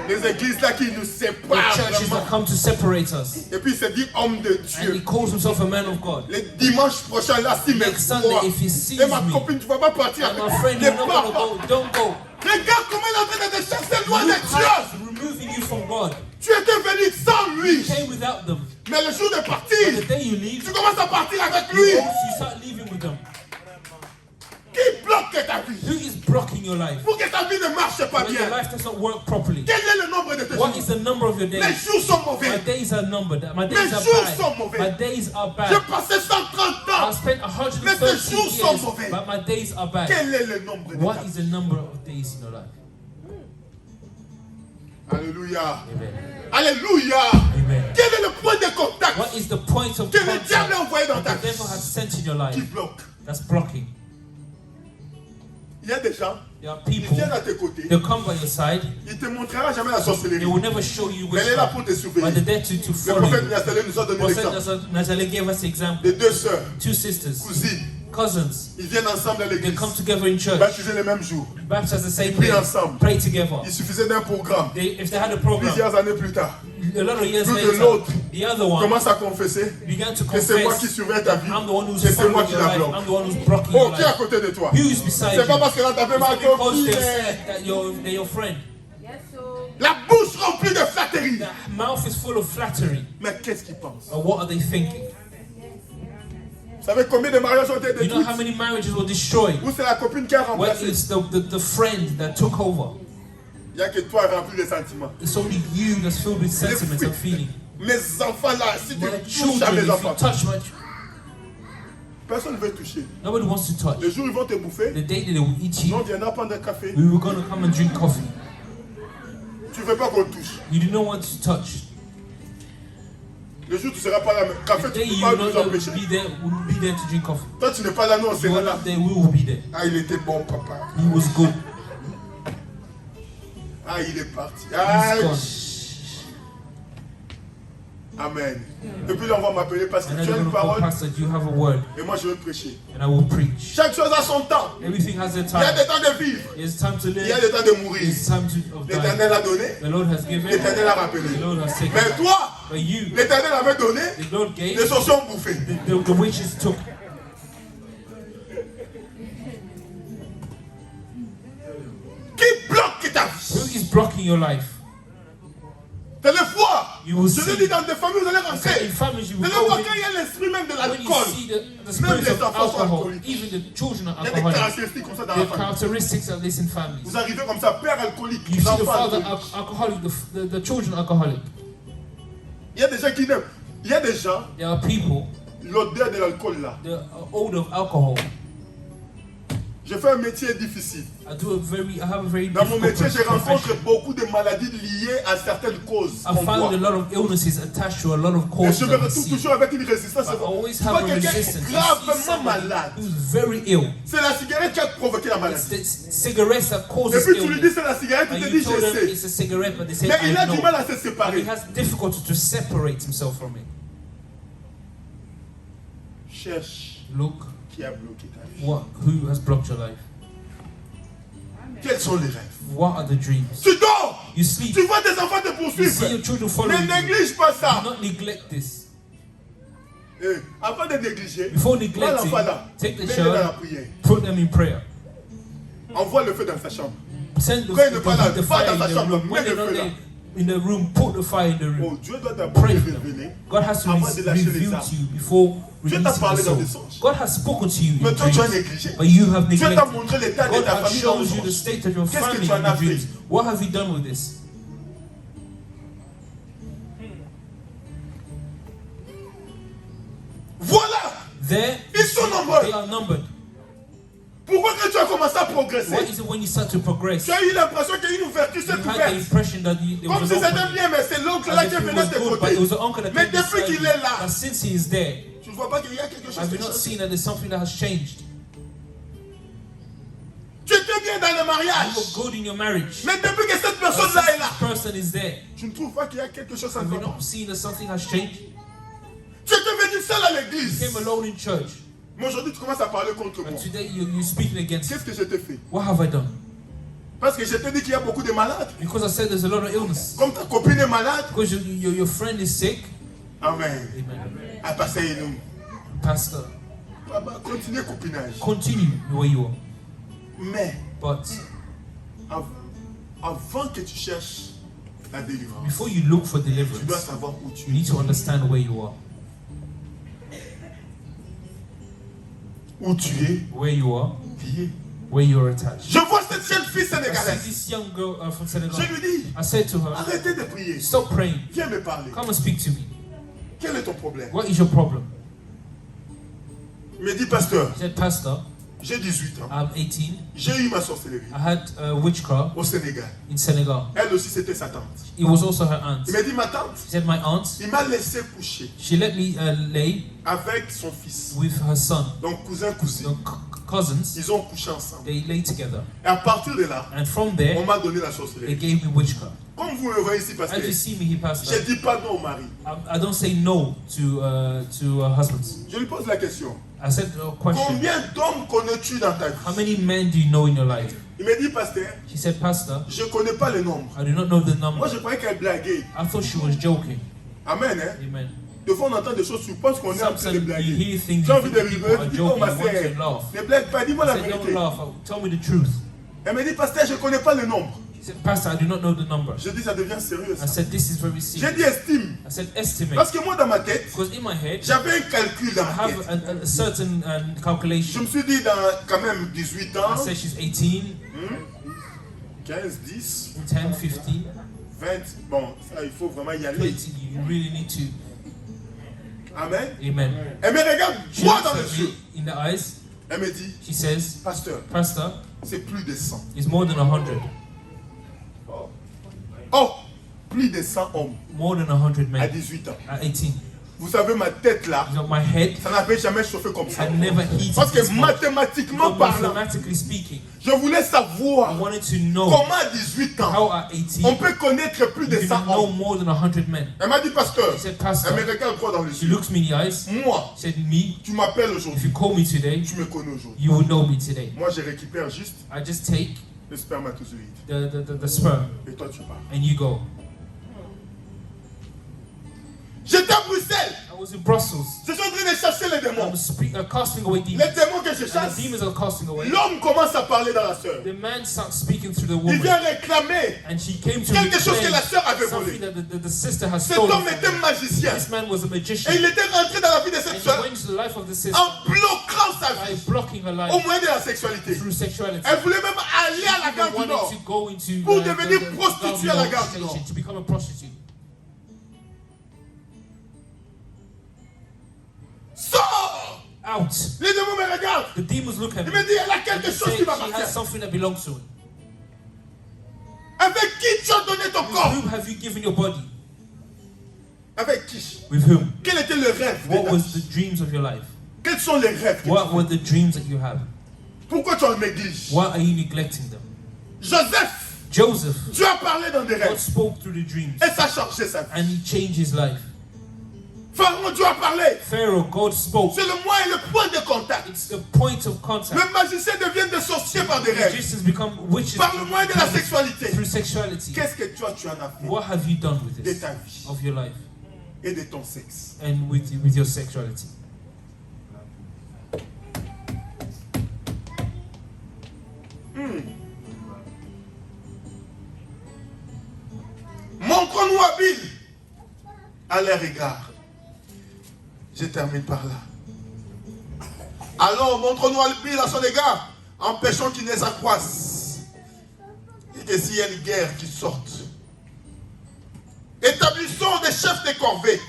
Les églises là qui nous The séparent churches vraiment. that come to separate us. Et puis il se dit homme de And he Dieu. calls himself a man of God. Le dimanche prochain là, si me Next Sunday, voit, if he sees et ma me, copine, tu vas pas partir and avec my friend, ne you're not pars going to pas. go. Don't go. Regarde comment il est en train de te chasser loin de God Dieu. is removing you from God. Tu étais venu sans lui. You came without them. Mais le jour de But partir, the day you leave, tu commences à partir avec you lui. start leaving with them. Qui bloque ta vie? Who is blocking your life? Pour que ta vie ne marche pas When your bien. life does not work properly. Quel est le nombre de tes What jours? is the number of your Les days? jours sont My mauvais. days are numbered. My Mes days are jours sont bad. mauvais. My days are J'ai bad. passé 130 I ans. spent Mais ces 130 jours sont years, mauvais. but my days are bad. Quel est le nombre de What ta is vie? the number of days in your life? Alléluia. Amen. Alléluia. Amen. Quel est le point de contact What is the point of que le diable a contact envoyé dans ta that the vie devil has sent in your qui life bloque? that's blocking? Il y a des gens, There are ils people, viennent à tes côtés, they'll come by your side. ils ne te montreront jamais la They sorcellerie. will never show you Mais elle est là witchcraft, pour te but surveiller. they're there to Le follow prophète you. Nazalé nous a donné Prophet l'exemple. Nazale gave us example. Les deux sœurs, Two sisters, cousines, cousins, ils viennent ensemble à they l'église, come together in church, baptisés le même jour. baptized the same Pray day, ensemble. pray together. Il suffisait d'un programme. If they had a program, Plusieurs années plus tard, a lot of years plus de later, l'autre the other one commence à confesser began to que c'est moi qui confess, surveille ta vie I'm the one who's et c'est moi following qui your la life, bloque. I'm the one who's blocking Oh, your qui est à life. côté de toi? Who's beside C'est pas you? parce que là t'appelles ma It's because copine. they've said that they're your friend. Yes, so. La bouche remplie de flatterie. The mouth is full of flattery. Mais qu'est-ce qu'ils pensent? And what are they thinking? Vous savez combien de mariages ont été You know détruits? how many marriages were destroyed? Ou c'est la copine qui a Where remplacé? is the friend that took over? Il n'y a que toi rempli de sentiments. It's only you that's filled with sentiments and feeling. Mes enfants là, si tu My touches à children, mes if you enfants, touch my personne ne veut toucher. nobody wants to touch. Le jour où ils vont te bouffer, The day that they will eat on you, viendra prendre un café. we were going to come and drink coffee. Tu ne veux pas qu'on te touche. You do not want to touch. Le jour où tu ne seras pas là, mais café, The tu day ne peux you pas know nous that empêcher. we'll be there to drink coffee. Toi, tu n'es pas là, nous, on You sera are là. not there, we will be there. Ah, il était bon, papa. He was good. Ah, il est parti. He's Ah, gone. Amen. Et puis là, on va m'appeler parce que And then tu as they're une going to call parole pastor, you have a word, et moi, je vais prêcher. and I will preach. Chaque chose a son temps. Everything has a Il y a time. des temps de vivre. It's time to Il y a live. des temps de mourir. It's time to die. L'Éternel a donné. The Lord has given. L'Éternel a rappelé. The Lord has taken. Mais toi, But you, l'Éternel avait donné. the Lord gave. Les sorciers ont bouffé. The witches took. Qui bloque ta Who vie? is blocking your life? C'est le foie. You will Je l'ai see. dit dans des familles, vous allez In rentrer. families, you C'est will le go voie with. quand il y a l'esprit même de When you l'alcool. see the Même spirit les of enfants sont alcohol, alcooliques. even the children are Il y a des alcoholic. caractéristiques comme ça dans There la are famille. characteristics of this in families. Vous arrivez comme ça, père alcoolique, You see the l'enfant father alcoolique. alcoholic, the children alcoholic. Il y a des gens qui n'aiment. Il y a des gens, There are people, l'odeur de l'alcool là. the odor of alcohol. Je fais un métier difficile. I have a very Dans mon métier, je difficult rencontre profession. beaucoup de maladies liées à certaines causes. I qu'on found a voit. lot of illnesses attached to a lot of Et causes je me that we retrouve see. toujours avec une résistance. I always Tu vois have a quelqu'un resistance. You see gravement somebody malade. who's very ill. C'est la cigarette qui a provoqué la It's maladie. the cigarettes that Et causes puis tu lui dis illness. c'est la cigarette, il And te you dit told je them sais. it's a cigarette, but they say Mais il a I du know. mal à se And he séparer. has difficulty to separate himself from it. Cherche Look, qui a bloqué ta vie. who has blocked your life? Quels sont les rêves? What are the dreams? Tu dors. You sleep. Tu vois tes enfants te You see your poursuivre. children following Ne you. néglige pas ça. Do not neglect this. Eh, avant de négliger, Before prends neglecting, l'enfant là. take the Mets-le dans la child, prière. put them in prayer. Envoie le feu dans sa chambre. Send Quand il n'est pas là, the va fire dans in sa the chambre, room. mets When le they're not feu là. there in the room, put the fire in the room. Oh, Dieu doit d'abord Pray te for them. révéler. God has to Avant de lâcher les reveal armes. to you before Dieu t'a releasing parlé the dans soul. des songes. God has spoken to you Mais in toi, tu as dreams, négligé. but you have Dieu t'a neglected. montré l'état de God ta has famille dans shown le you the songe. state of your Qu'est-ce que family tu en in as the fait? dreams. What have you done with this? Voilà. There, Ils sont nombreux. they are numbered. Pourquoi que tu as commencé à progresser? What is it when you start to progress? Tu as eu l'impression qu'il y a une ouverture You s'est had the ouverte. impression that there Comme was si an c'était opening. bien, mais c'est l'oncle là As qui if est it venu à was tes good, but côtés. it was the uncle that Mais came depuis beside qu'il you. est là, But since he is there, tu ne vois pas qu'il y a quelque chose have qui you not change. seen that there's something that has changed? Tu étais bien dans le You mariage. were good in your marriage. Mais depuis que cette But personne-là since est là, this person is there, tu ne trouves pas qu'il y a quelque chose à have you faire. not seen that something has changed? Tu étais venu seul à You l'église. came alone in church, Mais aujourd'hui, tu commences à parler contre moi. and today you're speaking against it. Qu'est-ce que je t'ai fait? What have I done? Parce que je t'ai dit qu'il y a beaucoup de malades. Because I said there's a lot of illness. Comme ta copine est malade. Because your friend is sick. Amen. Amen. À passer nous. Pastor, Papa, continue copinage. continue the way you are. Mais But avant que tu cherches la délivrance, before you look for tu dois deliverance, savoir où tu you es. need to understand where you are. Où tu es Where you are, lié. where you're attached. Je vois cette jeune fille I see sénégalaise. this young girl from Senegal. Je lui dis, I said to her, arrêtez de prier. stop praying. Viens me parler. Come and speak to me. Quel est ton problème? What is your problem? Il me dit, pasteur, He said, Pastor, j'ai 18 ans. I'm 18. J'ai eu ma sorcellerie I had witchcraft au Sénégal. in Senegal. Elle aussi, c'était sa tante. It was also her aunt. Il me dit, ma tante, He said, my aunt, il m'a laissé coucher she let me lay avec son fils. with her son. Donc, cousin, cousine. Donc, cousins, Ils ont couché ensemble. they lay together. Et à partir de là, And from on there, m'a donné la they sorcellerie. gave me witchcraft. Comme vous me voyez ici, pasteur, As you see me here, je Pastor, dis pas non au mari. I don't say no to husbands. Je lui pose la question. I said a question. Combien d'hommes connais-tu dans ta How vie? many men do you know in your life? Il me dit, pasteur, She said, Pastor, je ne connais pas le nombre. I do not know the Moi, number. je croyais qu'elle blaguait. I thought she was joking. Amen, hein? Amen. Des fois, on entend des choses, tu penses qu'on est en train de Sometimes you blaguer. hear things, J'ai you envie de think people rigoler. are Dis, oh joking, ma you want sœur, to laugh. ne blague pas, dis-moi la I said, don't vérité. laugh, tell me the truth. Elle me dit, pasteur, je ne connais pas le nombre. She said, Pastor, I do not know the number. Je dis, ça devient sérieux. I Ça. said, this is very J'ai serious. dit, estime. I said, estimate. Parce que moi, dans ma tête, Because in my head, j'avais un calcul dans I ma have tête. a certain Je calculation. me suis dit, dans quand même 18 ans, I said she's 18, 15, 10, 10, 15, 20, bon, ça, il faut vraiment y 20. aller. You really need to. Amen. Amen. Elle me regarde She droit looks dans at les yeux. me in the eyes. Elle me dit, She says, pasteur, Pastor, c'est plus de 100. it's more than 100. Oh, plus de 100 hommes More than 100 à men 18 ans. at 18. Vous savez, ma tête là, You know, my head ça n'avait jamais chauffé comme ça. had never heated Parce que this much. mathématiquement But parlant, mathematically speaking, je voulais I savoir wanted to know comment à 18 ans, how at 18 on peut connaître plus de you 100 can know hommes. more than 100 men. Elle m'a dit, pasteur, She said, elle Pastor, me regarde droit dans les she yeux. looks me in the eyes. Moi, She said, me, tu m'appelles if aujourd'hui, you call me today, tu me connais aujourd'hui. you will know me today. Moi, je récupère juste I just take le spermatozoïde. the sperm Et toi, tu pars. and you go. J'étais à Bruxelles. I was in Brussels. Je suis en train de chasser les I démons. was casting away Les demons. démons que je And chasse, the demons are casting away. l'homme commence à parler dans la sœur. The man starts speaking through the Il woman. vient réclamer And she came to quelque chose que reclaim la sœur avait something volé. that the sister has Cet stolen. homme était un magicien. This man was a magician. Et il était rentré dans la vie de And cette he sœur went to the life of the sister en bloquant sa by vie blocking her au life moyen de la sexualité. through sexuality. Elle voulait même aller à la She gare du wanted Nord. to go into Pour the devenir Gare du prostituée à la Nord Gare du Nord. station, to become a prostitute. Sors! Out. Les démons me regardent. The demons look at Il me. me dit, elle a And quelque they chose say qui she has m'appartient. something that belongs to her. Avec qui tu as donné ton With corps? whom have you given your body? Avec qui? With whom? Quel était le rêve de What ta was vie? the dreams of your life? Quels sont les rêves que What tu were as? the dreams that you have? Pourquoi tu en négliges? Why are you neglecting them? Joseph, Joseph, tu as parlé dans des God rêves. spoke through the dreams Et ça a changé sa vie. and he changed his life. Pharaon, tu as parlé. Pharaoh, God spoke. C'est le moyen et le point de contact. It's the point of contact. Le magicien devient des sorciers par des rêves. Magicians become witches Par le moyen de la sexualité. through sexuality. Qu'est-ce que toi tu en as fait What have you done with de this ta vie of your life et de ton sexe? and with your sexuality? Montre-nous habile à leur égard. Je termine par là. Alors, montre-nous habile à son égard, empêchons qu'il ne s'accroisse. Et que s'il y a une guerre qui sorte, établissons des chefs de corvée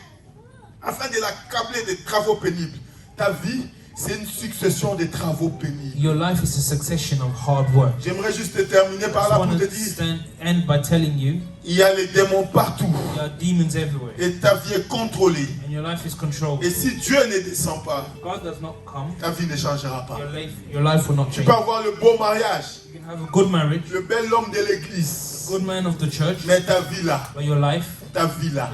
afin de l'accabler des travaux pénibles. Ta vie, c'est une succession de travaux pénibles. Your life is a succession of hard work. J'aimerais juste terminer par I là want pour te to dire, end by telling you il y a les démons partout. there are demons everywhere Et ta vie est contrôlée. and your life is controlled. Et si Dieu ne descend pas, God does not come, ta vie ne changera pas. your life will not Tu change. peux avoir le beau mariage, You can have a good marriage, le bel homme de l'église, good man of the church, mais ta vie là, but your life, ta vie là,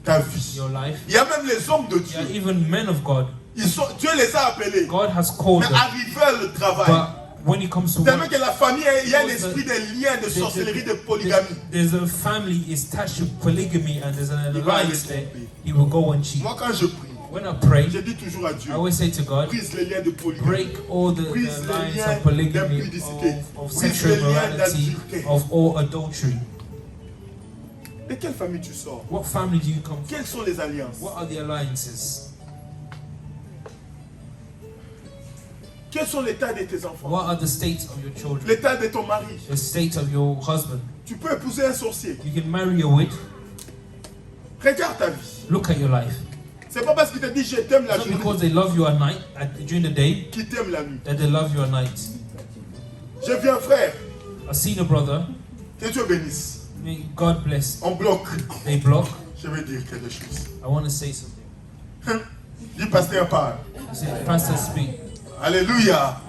ta vie. your life, Il y a même les hommes de yeah, Dieu. even men of God, Dieu les a appelés, God has called mais them. arrivés le travail. But when it comes to Tellement work, que la famille, il y a l'esprit des liens de sorcellerie, de polygamie. there's a family is attached to polygamy and there's an Il va aller alliance there. tromper. He will go and cheat. Moi, quand je prie, When I pray, je dis toujours à Dieu, I always say to God, brise les liens de polygamie. break all the Brise les lines liens of polygamy, d'impudicité. of Brise sexual les liens morality, d'adultère. of all adultery. De quelle famille tu sors? What family do you come from? Quelles sont les alliances? What are the alliances? Quels sont l'état de tes enfants? What are the states of your children? L'état de ton mari? The state of your husband? Tu peux épouser un sorcier. You can marry a witch. Regarde ta vie. Look at your life. C'est pas parce qu'il te dit je t'aime la It's not journée because they love you at night, during the day, qu'il t'aime la nuit. that they love you at night. Je viens frère, I seen a brother. que Dieu bénisse. May God bless. On bloque. They block. Je vais dire quelque chose. I want to say something. Dis pasteur parle. I say, Pastor, speak. Alléluia.